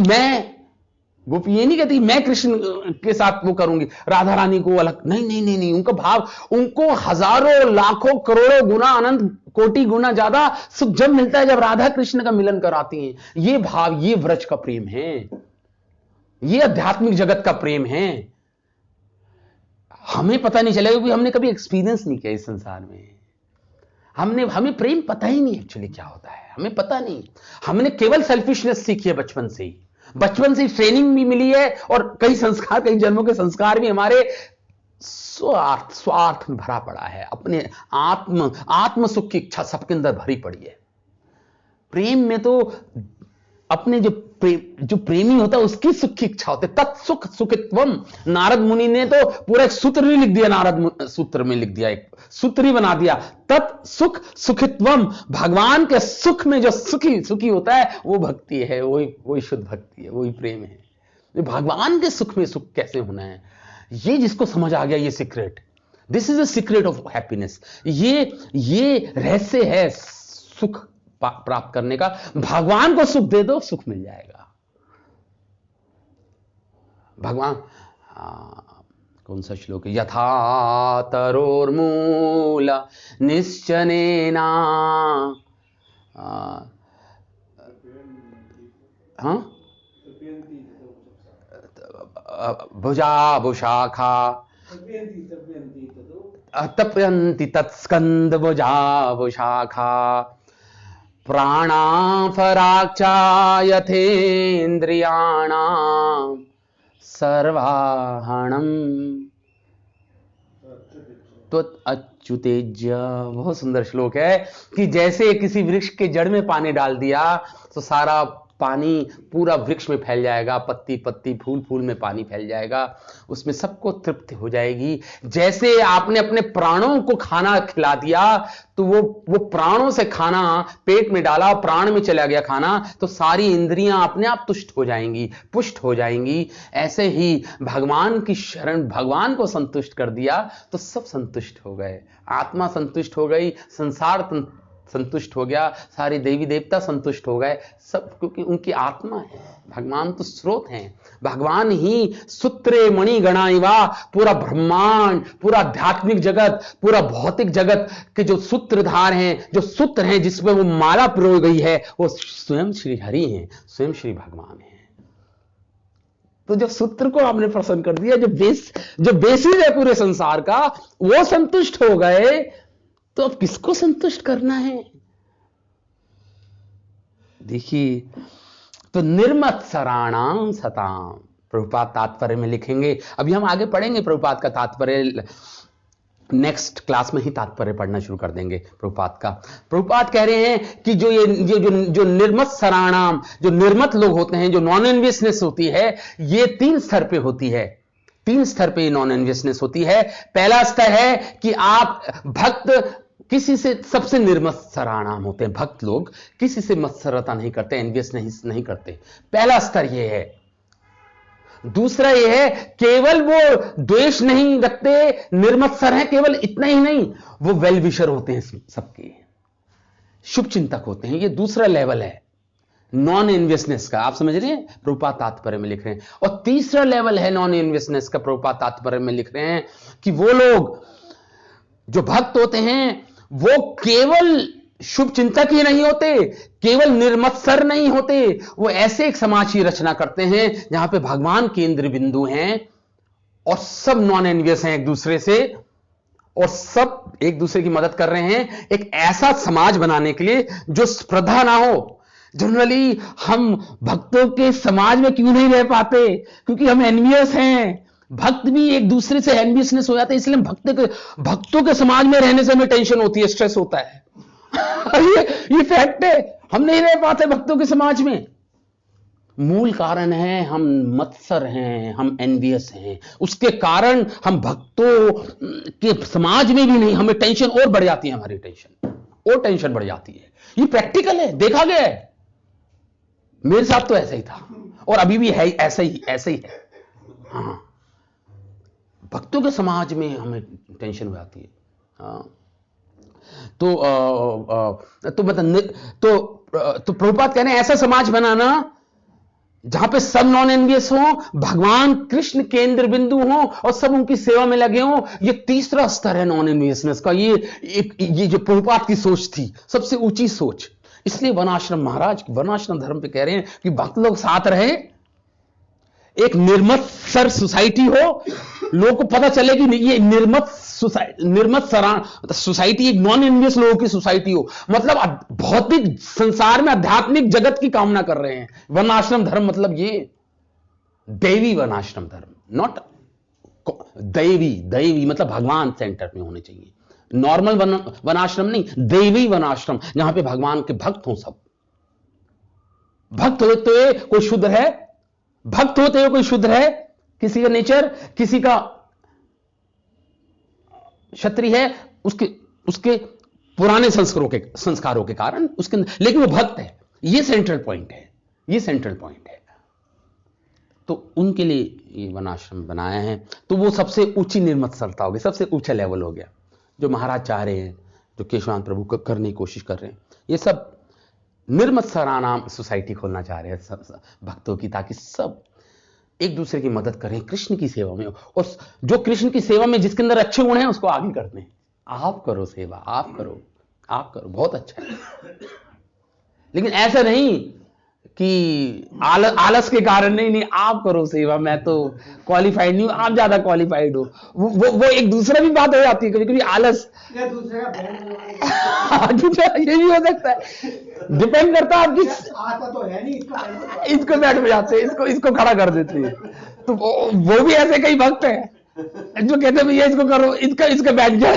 गोपी ये नहीं कहती मैं कृष्ण के साथ वो करूंगी, राधा रानी को अलग, नहीं। उनका भाव, उनको हजारों लाखों करोड़ों गुना, अनंत कोटि गुना ज्यादा सुख जब मिलता है जब राधा कृष्ण का मिलन कराती हैं। ये भाव, ये व्रज का प्रेम है, ये आध्यात्मिक जगत का प्रेम है। हमें पता नहीं चलेगा क्योंकि हमने कभी एक्सपीरियंस नहीं किया इस संसार में। हमें प्रेम पता ही नहीं एक्चुअली क्या होता है, हमें पता नहीं। हमने केवल सेल्फिशनेस सीखी है बचपन से ही ट्रेनिंग भी मिली है, और कई जन्मों के संस्कार भी हमारे स्वार्थ स्वार्थ में भरा पड़ा है, अपने आत्म सुख की इच्छा सबके अंदर भरी पड़ी है। प्रेम में तो अपने जो प्रेमी होता है उसकी सुख की इच्छा होती है। तत्सुख सुखित्वम, नारद मुनि ने तो पूरा एक सूत्र ही लिख दिया, नारद सूत्र में लिख दिया, एक सूत्र ही बना दिया, तत्सुख सुखित्वम। भगवान के सुख में जो सुखी होता है वो भक्ति है, वही शुद्ध भक्ति है, वही प्रेम है। भगवान के सुख में सुख कैसे होना है, ये जिसको समझ आ गया, ये secret, this is the secret of happiness. ये रहस्य है सुख प्राप्त करने का। भगवान को सुख दे दो, सुख मिल जाएगा। भगवान कौन सा श्लोक है? यथा तरोर्मूल निश्चनेना भुजाभुशाखा तप्यन्ति तत्स्कंद भुजाभुशाखा प्राणाफराक्षा यथेन्द्रियाणां सर्वाहणम त्वच्युतेज्य। बहुत सुंदर श्लोक है कि जैसे किसी वृक्ष के जड़ में पानी डाल दिया तो सारा पानी पूरा वृक्ष में फैल जाएगा, पत्ती पत्ती फूल फूल में पानी फैल जाएगा, उसमें सबको तृप्ति हो जाएगी। जैसे आपने अपने प्राणों को खाना खिला दिया तो वो प्राणों से खाना पेट में डाला, प्राण में चला गया खाना, तो सारी इंद्रियां अपने आप तुष्ट हो जाएंगी, पुष्ट हो जाएंगी। ऐसे ही भगवान की शरण, भगवान को संतुष्ट कर दिया तो सब संतुष्ट हो गए, आत्मा संतुष्ट हो गई, संसार संतुष्ट हो गया, सारे देवी देवता संतुष्ट हो गए, सब, क्योंकि उनकी आत्मा है। भगवान तो स्रोत हैं, भगवान ही सूत्रे मणि गणाइवा। पूरा ब्रह्मांड, पूरा आध्यात्मिक जगत, पूरा भौतिक जगत के जो सूत्रधार हैं, जो सूत्र हैं जिसमें वो माला पिरोई गई है, वो स्वयं श्री हरि हैं, स्वयं श्री भगवान हैं। तो जो सूत्र को आपने प्रसन्न कर दिया, जो बेसिस है पूरे संसार का, वो संतुष्ट हो गए, तो अब किसको संतुष्ट करना है? देखिए, तो निर्मत्सराणाम सताम, प्रभुपाद तात्पर्य में लिखेंगे। अभी हम आगे पढ़ेंगे प्रभुपाद का तात्पर्य, नेक्स्ट क्लास में ही तात्पर्य पढ़ना शुरू कर देंगे प्रभुपाद का। प्रभुपाद कह रहे हैं कि जो निर्मत्सराणाम, जो निर्मत लोग होते हैं, जो नॉन एनवियसनेस होती है, ये 3 स्तर पे होती है, 3 स्तर पे नॉन एनवियसनेस होती है। पहला स्तर है कि आप भक्त किसी से सबसे निर्मत्सराणाम होते हैं, भक्त लोग किसी से मत्सरता नहीं करते, एनवियस नहीं करते, पहला स्तर यह है। दूसरा यह है, केवल वो द्वेष नहीं रखते, निर्मत्सर है, केवल इतना ही नहीं, वो वेल विशर होते हैं, सबके शुभ चिंतक होते हैं। ये दूसरा लेवल है नॉन एनवियसनेस का, आप समझ रहे हैं, प्रभुपाद तात्पर्य में लिख रहे हैं। और तीसरा लेवल है नॉन एनवियसनेस का, प्रभुपाद तात्पर्य में लिख रहे हैं कि वो लोग जो भक्त होते हैं वो केवल शुभ चिंतक ही नहीं होते, केवल निर्मत्सर नहीं होते, वो ऐसे एक समाज की रचना करते हैं जहां पे भगवान केंद्र बिंदु हैं और सब नॉन एनवियस हैं एक दूसरे से, और सब एक दूसरे की मदद कर रहे हैं एक ऐसा समाज बनाने के लिए जो स्पर्धा ना हो। जनरली हम भक्तों के समाज में क्यों नहीं रह पाते? क्योंकि हम एनवियस हैं। भक्त भी एक दूसरे से एनवियसनेस हो जाते हैं, इसलिए भक्तों के समाज में रहने से हमें टेंशन होती है, स्ट्रेस होता है। ये फैक्ट है, हम नहीं रह पाते भक्तों के समाज में। मूल कारण है हम मत्सर हैं, हम एनवियस हैं, उसके कारण हम भक्तों के समाज में भी नहीं, हमें टेंशन और बढ़ जाती है, हमारी टेंशन बढ़ जाती है। ये प्रैक्टिकल है, देखा गया है, मेरे साथ तो ऐसा ही था और अभी भी है, ऐसा ही है। हाँ, भक्तों के समाज में हमें टेंशन हो जाती है। हाँ, तो मतलब तो प्रभुपाद कह रहे हैं ऐसा समाज बनाना जहां पे सब नॉन एनवियस हो, भगवान कृष्ण केंद्र बिंदु हो और सब उनकी सेवा में लगे हो। ये तीसरा स्तर है नॉन एनवियसनेस का। ये जो प्रभुपाद की सोच थी, सबसे ऊंची सोच। इसलिए वनाश्रम महाराज वनाश्रम धर्म पे कह रहे हैं कि भक्त लोग साथ रहे, एक निर्मत्सर सोसाइटी हो, लोगों को पता चले कि ये निर्मत सोसाइटी एक नॉन एनवियस लोगों की सोसाइटी हो, मतलब भौतिक संसार में आध्यात्मिक जगत की कामना कर रहे हैं। वर्णाश्रम धर्म मतलब ये दैवी वर्णाश्रम धर्म, नॉट दैवी, दैवी मतलब भगवान सेंटर में होने चाहिए। नॉर्मल वनाश्रम नहीं, दैवी वनाश्रम, जहां पे भगवान के भक्त हों। सब भक्त होते हुए कोई शूद्र है, भक्त होते हुए कोई शूद्र है, किसी का नेचर, किसी का क्षत्रिय है, उसके पुराने संस्कारों के कारण उसके, लेकिन वो भक्त है। ये सेंट्रल पॉइंट है, ये सेंट्रल पॉइंट है। तो उनके लिए ये वनाश्रम बनाया है। तो वो सबसे ऊंची निर्मत्सरता होगी, सबसे ऊंचा लेवल हो गया, जो महाराज चाह रहे हैं, जो केशवानंद प्रभु करने की कोशिश कर रहे हैं। ये सब निर्मत्सरा नाम सोसाइटी खोलना चाह रहे हैं सब भक्तों की, ताकि सब एक दूसरे की मदद करें कृष्ण की सेवा में। और जो कृष्ण की सेवा में जिसके अंदर अच्छे गुण हैं उसको आगे करते हैं। आप करो सेवा, आप करो, आप करो, बहुत अच्छा है। लेकिन ऐसा नहीं कि आलस के कारण, नहीं, आप करो सेवा, मैं तो क्वालिफाइड नहीं हूं, आप ज्यादा क्वालिफाइड हो। वो एक दूसरा भी बात हो जाती है कभी कभी, आलस दूसरे ये भी हो सकता है, डिपेंड करता है आपकी आता तो है नहीं, इसको बैठ में जाते हैं, इसको खड़ा कर देते हैं। तो वो भी ऐसे कई भक्त हैं जो कहते हैं भैया इसको करो, इसका बैठ जाए,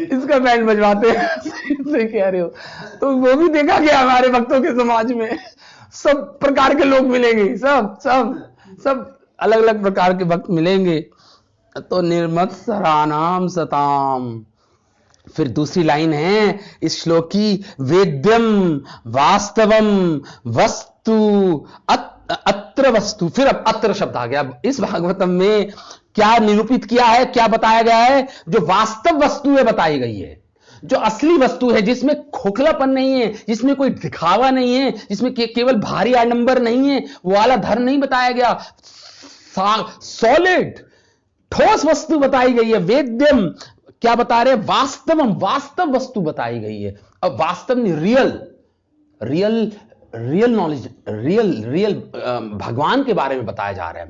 इसका बैंड बजवाते हैं। सही कह रहे हो। तो वो भी देखा गया हमारे भक्तों के समाज में, सब प्रकार के लोग मिलेंगे, सब अलग अलग प्रकार के भक्त मिलेंगे। तो निर्मत्सराणाम सताम। फिर दूसरी लाइन है इस श्लोक की, वेद्यम वास्तवम वस्तु अत्र वस्तु। फिर अब अत्र शब्द आ गया। इस भागवतम में क्या निरूपित किया है, क्या बताया गया है? जो वास्तव वस्तु है बताई गई है, जो असली वस्तु है, जिसमें खोखलापन नहीं है, जिसमें कोई दिखावा नहीं है, जिसमें केवल भारी आडंबर नहीं है, वो वाला धर्म नहीं बताया गया। सॉलिड ठोस वस्तु बताई गई है। वेद्यम क्या बता रहे हैं? वास्तवम, वास्तव वस्तु बताई गई है। अब वास्तव में रियल नॉलेज, रियल भगवान के बारे में बताया जा रहा है।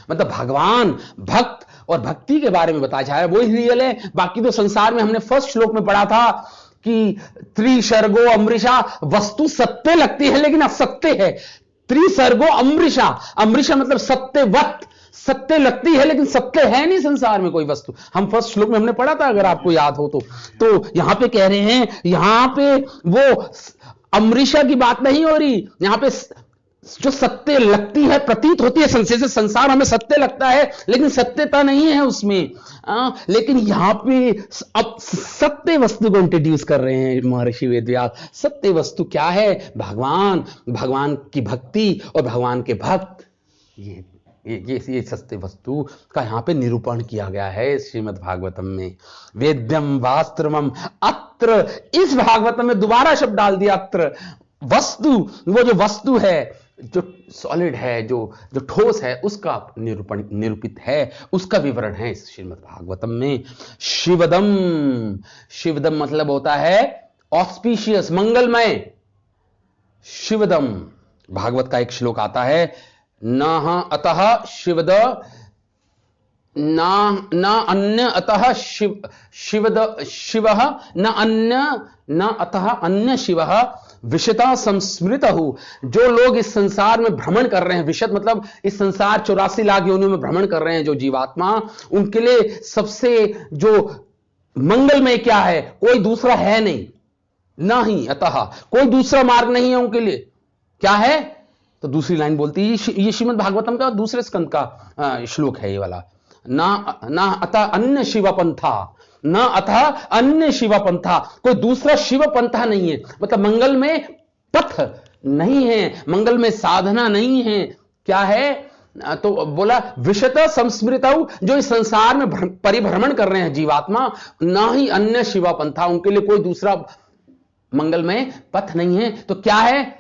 मतलब भगवान, भक्त और भक्ति के बारे में बताया जा रहा है, वही रियल है। बाकी तो संसार में हमने फर्स्ट श्लोक में पढ़ा था कि त्रिसर्गो अमृषा, वस्तु सत्य लगती है लेकिन असत्य है। त्रिसर्गो अमृषा, अमृषा मतलब सत्यवत, सत्य लगती है लेकिन सत्य है नहीं संसार में कोई वस्तु। हम फर्स्ट श्लोक में हमने पढ़ा था, अगर आपको याद हो तो यहां पे कह रहे हैं, यहां पे वो अमृषा की बात नहीं हो रही, यहां पे जो सत्य लगती है, प्रतीत होती है। संसार हमें सत्य लगता है लेकिन सत्यता नहीं है उसमें। लेकिन यहां पे अब सत्य वस्तु को इंट्रोड्यूस कर रहे हैं महर्षि वेदव्यास। सत्य वस्तु क्या है? भगवान की भक्ति और भगवान के भक्त। ये सत्य वस्तु का यहां पे निरूपण किया गया है श्रीमद् भागवतम में। वेद्यम वास्तवम अत्र, इस भागवतम में दोबारा शब्द डाल दिया अत्र। वस्तु, वो जो वस्तु है, जो सॉलिड है, जो ठोस है, उसका निरूपित है, उसका विवरण है इस श्रीमद् भागवतम में। शिवदम मतलब होता है ऑस्पिशियस, मंगलमय। शिवदम, भागवत का एक श्लोक आता है, न अतः शिवद न अन्य अतः शिव न अन्य न अतः अन्य शिव विशता संस्मृत हो। जो लोग इस संसार में भ्रमण कर रहे हैं, विशत मतलब इस संसार 84 लाख योनियों में भ्रमण कर रहे हैं जो जीवात्मा, उनके लिए सबसे जो मंगलमय क्या है? कोई दूसरा है नहीं, ना ही अतः कोई दूसरा मार्ग नहीं है उनके लिए। क्या है? तो दूसरी लाइन बोलती है, ये श्रीमद् भागवतम का दूसरे स्कंद का श्लोक है ये वाला। ना अतः अन्य शिव पंथा, न अतः अन्य शिव पंथा, कोई दूसरा शिव पंथा नहीं है। मतलब मंगल में पथ नहीं है, मंगल में साधना नहीं है। क्या है? तो बोला विशत संस्मृत, जो इस संसार में परिभ्रमण कर रहे हैं जीवात्मा, ना ही अन्य शिव पंथा, उनके लिए कोई दूसरा मंगल में पथ नहीं है। तो क्या है?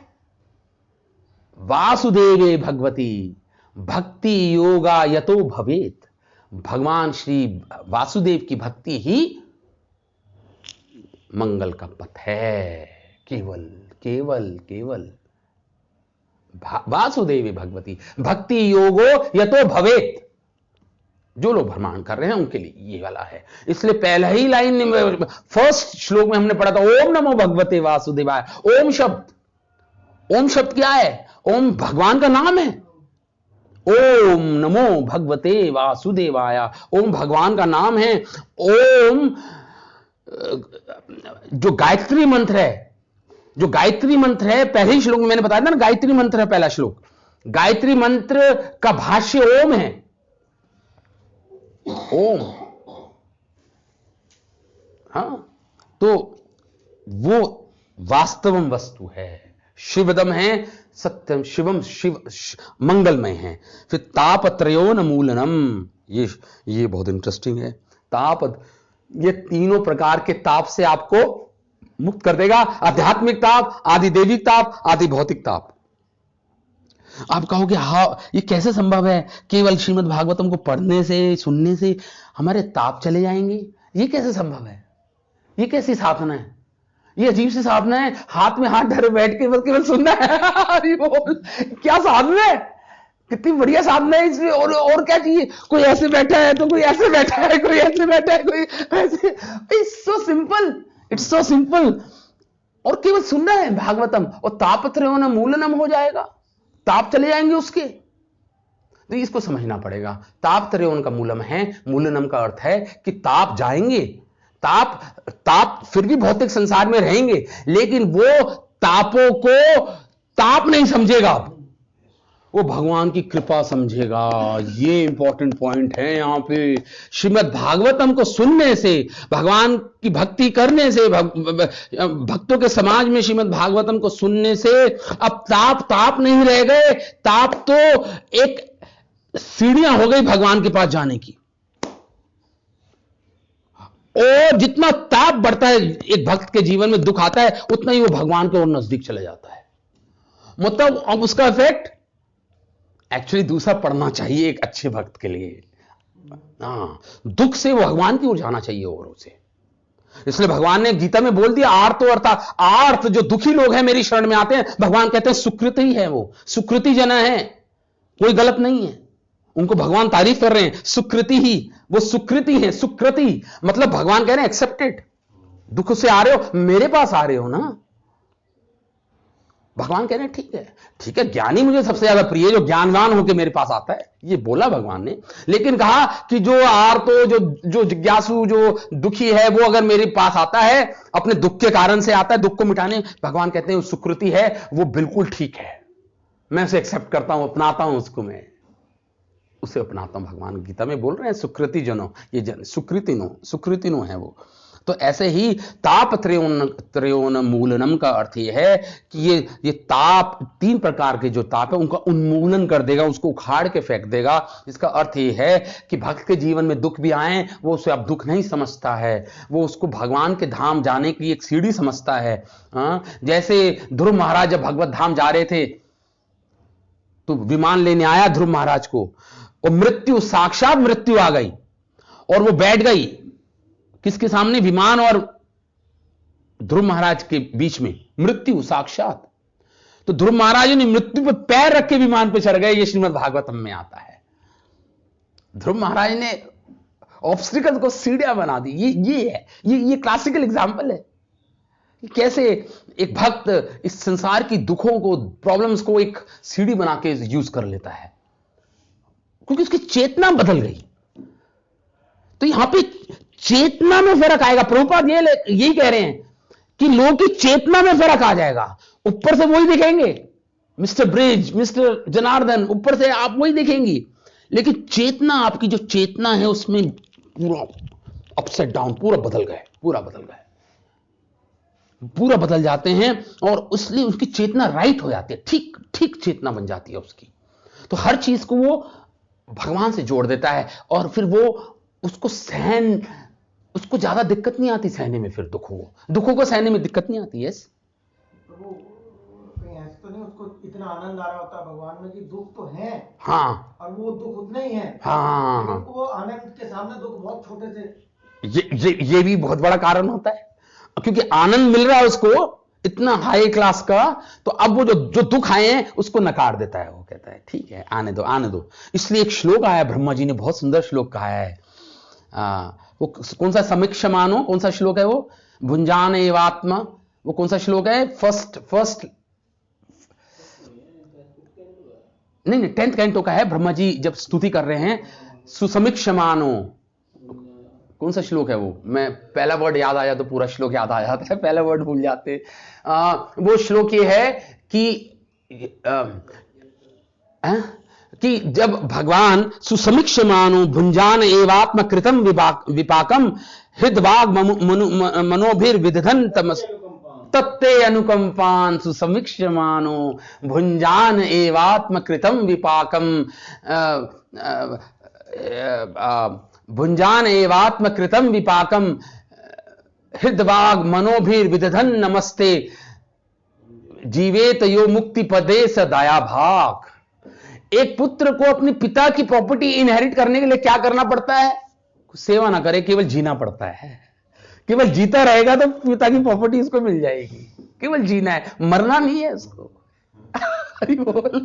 वासुदेवे भगवती भक्ति योगा यतो भवेत। भगवान श्री वासुदेव की भक्ति ही मंगल का पथ है। केवल केवल केवल वासुदेवी भगवती भक्ति योगो यतो भवेत। जो लोग भ्रमण कर रहे हैं उनके लिए ये वाला है। इसलिए पहले ही लाइन में, फर्स्ट श्लोक में हमने पढ़ा था, ओम नमो भगवते वासुदेवाय। ओम शब्द क्या है? ओम भगवान का नाम है। ओम नमो भगवते वासुदेवाय। ओम भगवान का नाम है। ओम जो गायत्री मंत्र है, जो गायत्री मंत्र है, पहले ही श्लोक में मैंने बताया था ना, गायत्री मंत्र है पहला श्लोक। गायत्री मंत्र का भाष्य ओम है। ओम, हाँ, तो वो वास्तवम वस्तु है, शिवदम है, सत्यम शिवम, शिव मंगलमय है। फिर तापत्रयोन मूलनम, ये बहुत इंटरेस्टिंग है। ताप, ये तीनों प्रकार के ताप से आपको मुक्त कर देगा। आध्यात्मिक ताप, आदिदेविक ताप, आदि भौतिक ताप। आप कहोगे हाँ, ये कैसे संभव है? केवल श्रीमद् भागवतम को पढ़ने से, सुनने से हमारे ताप चले जाएंगे? ये कैसे संभव है? ये कैसी साधना है? ये अजीब सी साधना है, हाथ में हाथ धरे बैठ के बस केवल सुनना है। क्या साधना है, कितनी बढ़िया साधना है इसमें। और क्या चाहिए? कोई ऐसे बैठा है तो कोई ऐसे बैठा है, कोई ऐसे बैठा है, कोई ऐसे। It's so simple, it's so simple. और केवल सुनना है भागवतम, और तापत्रयोन मूलनम हो जाएगा, ताप चले जाएंगे उसके। तो इसको समझना पड़ेगा। तापत्रयोन का मूलम है, मूलनम का अर्थ है कि ताप जाएंगे। ताप फिर भी भौतिक संसार में रहेंगे, लेकिन वो तापों को ताप नहीं समझेगा, वो भगवान की कृपा समझेगा। ये इंपॉर्टेंट पॉइंट है यहां पे। श्रीमद् भागवतम को सुनने से, भगवान की भक्ति करने से, भक्तों के समाज में श्रीमद् भागवतम को सुनने से अब ताप नहीं रह गए। ताप तो एक सीढ़ियां हो गई भगवान के पास जाने की। और जितना ताप बढ़ता है एक भक्त के जीवन में, दुख आता है, उतना ही वो भगवान के और नजदीक चले जाता है। मतलब अब उसका इफेक्ट एक्चुअली दूसरा पढ़ना चाहिए एक अच्छे भक्त के लिए। दुख से वो भगवान की ओर जाना चाहिए और उसे। इसलिए भगवान ने गीता में बोल दिया, आर्तो अर्थात आर्त, जो दुखी लोग हैं मेरी शरण में आते हैं, भगवान कहते हैं सुकृति ही है, वो सुकृति जना है, कोई गलत नहीं है। उनको भगवान तारीफ कर रहे हैं, सुकृति ही, वो सुकृति है। सुकृति मतलब भगवान कह रहे हैं एक्सेप्टेड। दुख से आ रहे हो, मेरे पास आ रहे हो ना, भगवान कह रहे हैं ठीक है, ठीक है। ज्ञानी मुझे सबसे ज्यादा प्रिय है, जो ज्ञानवान होकर मेरे पास आता है, ये बोला भगवान ने। लेकिन कहा कि जो आर्तो, जो जिज्ञासु, जो दुखी है, वो अगर मेरे पास आता है, अपने दुख के कारण से आता है, दुख को मिटाने, भगवान कहते हैं सुकृति है, वो बिल्कुल ठीक है, मैं उसे एक्सेप्ट करता हूं, अपनाता हूं उसको, मैं उसे अपनाता हूं। भगवान गीता में बोल रहे हैं सुकृति जनो, ये जन सुकृतिनो है वो। तो ऐसे ही ताप त्रयोन मूलनम का अर्थ यह है कि ये ताप, तीन प्रकार के जो ताप है, उनका उन्मूलन कर देगा, उसको उखाड़ के फेंक देगा। इसका अर्थ यह है कि भक्त के जीवन में दुख भी आए, वो उसे अब दुख नहीं समझता है, वो उसको भगवान के धाम जाने की एक सीढ़ी समझता है। जैसे ध्रुव महाराज जब भगवत धाम जा रहे थे, तो विमान लेने आया ध्रुव महाराज को, और मृत्यु, साक्षात मृत्यु आ गई, और वो बैठ गई किसके सामने? विमान और ध्रुव महाराज के बीच में, मृत्यु साक्षात। तो ध्रुव महाराज ने मृत्यु पे पैर रख के विमान पे चढ़ गए। ये श्रीमद् भागवतम में आता है। ध्रुव महाराज ने ऑब्स्टिकल को सीढ़ियां बना दी। ये क्लासिकल एग्जाम्पल है कि कैसे एक भक्त इस संसार की दुखों को, प्रॉब्लम्स को एक सीढ़ी बना के यूज कर लेता है, क्योंकि उसकी चेतना बदल गई। तो यहां पे चेतना में फर्क आएगा। प्रभुपाद यही कह रहे हैं कि लोगों की चेतना में फर्क आ जाएगा। ऊपर से वही दिखेंगे, मिस्टर ब्रिज, मिस्टर जनार्दन, ऊपर से आप वही देखेंगी, लेकिन चेतना, आपकी जो चेतना है उसमें पूरा अपसाइड डाउन, पूरा बदल जाते हैं। और इसलिए उसकी चेतना राइट हो जाती है, ठीक चेतना बन जाती है उसकी। तो हर चीज को वो भगवान से जोड़ देता है, और फिर वो उसको ज्यादा दिक्कत नहीं आती सहने में। फिर दुखों को सहने में दिक्कत नहीं आती। यस, वो कहीं ऐसा तो नहीं उसको इतना आनंद आ रहा होता भगवान में कि दुख तो है, हाँ, और वो दुख उतना ही है, हाँ, वो आनंद के सामने दुख बहुत छोटे से। ये भी बहुत बड़ा कारण होता है, क्योंकि आनंद मिल रहा है उसको इतना हाई क्लास का, तो अब वो जो दुख आए हैं उसको नकार देता है। वो कहता है ठीक है, आने दो। इसलिए एक श्लोक आया, ब्रह्मा जी ने बहुत सुंदर श्लोक कहा है। वो कौन सा? समीक्षमानो, कौन सा श्लोक है वो? भुंजान एवात्मा, वो कौन सा श्लोक है? फर्स्ट नहीं नहीं, 10th कैंटो का है। ब्रह्मा जी जब स्तुति कर रहे हैं, सुसमीक्षमानो, कौन सा श्लोक है वो? मैं पहला वर्ड याद आया तो पूरा श्लोक याद आ जाता है, पहला वर्ड भूल जाते। वो श्लोक ये है कि जब भगवान सुसमीक्षमानो भुंजान एवात्म कृतम विपाकम हृदवाग मनोभिर्विदधन तमस तत्ते अनुकंपान सुसमीक्षमानो भुंजान एवात्म कृतम विपाकम भुंजान एवात्म कृतम विपाकम हृदवाग मनोभिर्विदधन नमस्ते जीवेत यो मुक्ति पदे स दया भाग। एक पुत्र को अपने पिता की प्रॉपर्टी इनहेरिट करने के लिए क्या करना पड़ता है? सेवा ना करे, केवल जीना पड़ता है। केवल जीता रहेगा तो पिता की प्रॉपर्टी उसको मिल जाएगी। केवल जीना है, मरना नहीं है उसको। अरे बोल,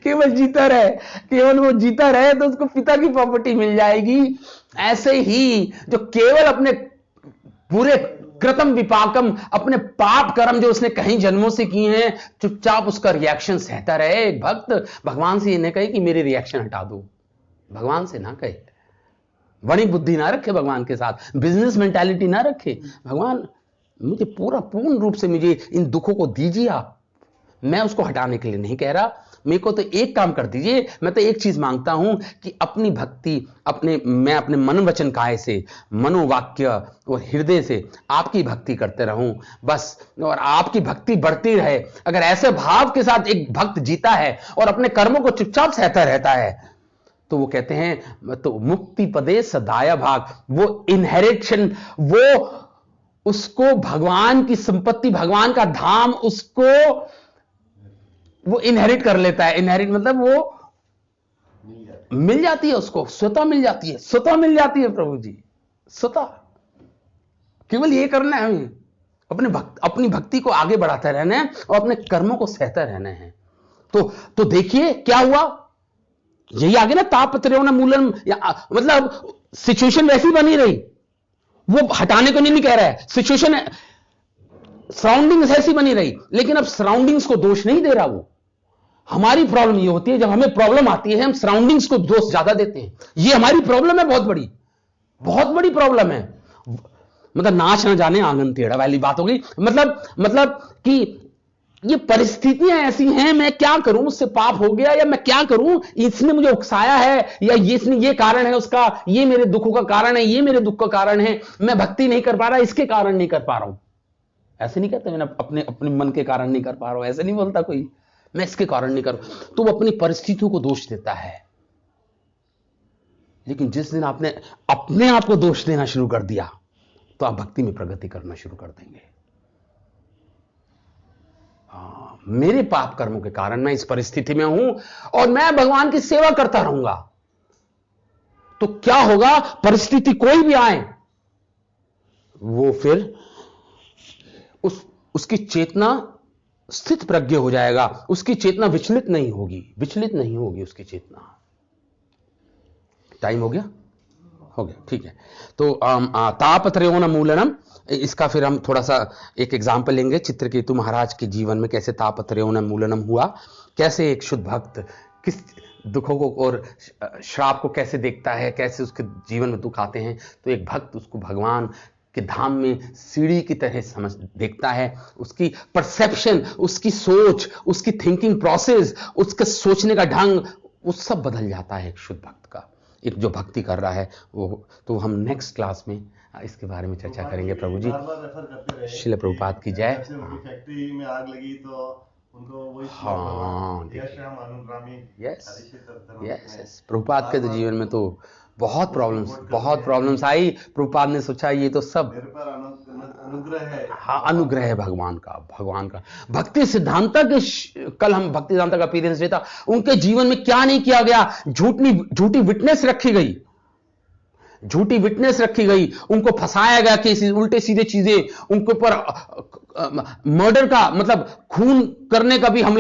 केवल जीता रहे, केवल वो जीता रहे तो उसको पिता की प्रॉपर्टी मिल जाएगी। ऐसे ही जो केवल अपने पूरे कृतम विपाकम, अपने पाप कर्म जो उसने कहीं जन्मों से किए हैं, चुपचाप उसका रिएक्शन सहता रहे। एक भक्त भगवान से ये न कहे कि मेरी रिएक्शन हटा दो, भगवान से ना कहे। बड़ी बुद्धि ना रखे भगवान के साथ, बिजनेस मेंटालिटी ना रखे। भगवान मुझे पूर्ण रूप से मुझे इन दुखों को दीजिए आप, मैं उसको हटाने के लिए नहीं कह रहा। मेरे को तो एक काम कर दीजिए, मैं तो एक चीज मांगता हूं कि अपनी भक्ति मैं अपने मन वचन काय से, मनोवाक्य और हृदय से आपकी भक्ति करते रहूं बस, और आपकी भक्ति बढ़ती रहे। अगर ऐसे भाव के साथ एक भक्त जीता है और अपने कर्मों को चुपचाप सहता रहता है, तो वो कहते हैं तो मुक्ति पदे सदाया भाग, वो इनहेरिटेशन, वो उसको भगवान की संपत्ति, भगवान का धाम उसको वो इनहेरिट कर लेता है। इनहेरिट मतलब वो मिल जाती है उसको, स्वतः मिल जाती है, स्वतः मिल जाती है प्रभु जी, स्वतः। केवल ये करना है हमें, अपनी भक्ति को आगे बढ़ाते रहना है और अपने कर्मों को सहता रहना है। तो देखिए क्या हुआ, यही आगे ना तापत्रयोन मूलन, मतलब सिचुएशन वैसी बनी रही, वो हटाने को नहीं कह रहा है, सिचुएशन सराउंडिंग्स ऐसी बनी रही, लेकिन अब सराउंडिंग्स को दोष नहीं दे रहा वो। हमारी प्रॉब्लम ये होती है, जब हमें प्रॉब्लम आती है हम सराउंडिंग्स को दोष ज्यादा देते हैं। ये हमारी प्रॉब्लम है, बहुत बड़ी प्रॉब्लम है। मतलब नाच ना जाने आंगन टेढ़ा वाली बात हो गई। मतलब कि ये परिस्थितियां ऐसी हैं, मैं क्या करूं, मुझसे पाप हो गया, या मैं क्या करूं, इसने मुझे उकसाया है, या इसने ये कारण है उसका, ये मेरे दुखों का कारण है, ये मेरे दुख का कारण है, मैं भक्ति नहीं कर पा रहा, इसके कारण नहीं कर पा रहा हूं। ऐसे नहीं कहते, मैं अपने मन के कारण नहीं कर पा रहा हूं, ऐसे नहीं बोलता कोई, मैं इसके कारण नहीं कर। तो वो अपनी परिस्थितियों को दोष देता है। लेकिन जिस दिन आपने अपने आप को दोष देना शुरू कर दिया, तो आप भक्ति में प्रगति करना शुरू कर देंगे। मेरे पाप कर्मों के कारण मैं इस परिस्थिति में हूं और मैं भगवान की सेवा करता रहूंगा, तो क्या होगा, परिस्थिति कोई भी आए, वो फिर उसकी चेतना स्थित प्रज्ञ हो जाएगा, उसकी चेतना विचलित नहीं होगी उसकी चेतना। टाइम हो गया, ठीक है। तो तापत्रयोन मूलनम, इसका फिर हम थोड़ा सा एक एग्जाम्पल लेंगे। चित्रकेतु महाराज के जीवन में कैसे तापत्रयोन मूलनम हुआ, कैसे एक शुद्ध भक्त किस दुखों को और श्राप को कैसे देखता है, कैसे उसके जीवन में दुख आते हैं, तो एक भक्त उसको भगवान के धाम में सीढ़ी की तरह समझ देखता है। उसकी परसेप्शन, उसकी सोच, उसकी थिंकिंग प्रोसेस, उसके सोचने का ढंग, वो सब बदल जाता है एक शुद्ध भक्त का, एक जो भक्ति कर रहा है वो। तो हम नेक्स्ट क्लास में इसके बारे में चर्चा करेंगे। प्रभु जी श्रील प्रभुपाद की जय। फैक्ट्री में आग लगी तो उनको वही यस प्रभुपाद के तो जीवन में तो बहुत प्रॉब्लम्स आई। प्रभुपाद ने सोचा ये तो सब मेरे पर अनुग्रह है। हाँ, अनुग्रह है भगवान का। भक्ति सिद्धांत के कल हम भक्ति सिद्धांत का अपीयरेंस देता, उनके जीवन में क्या नहीं किया गया। झूठी विटनेस रखी गई, उनको फंसाया गया कि उल्टे सीधे चीजें, उनके ऊपर मर्डर का मतलब खून करने का भी हमला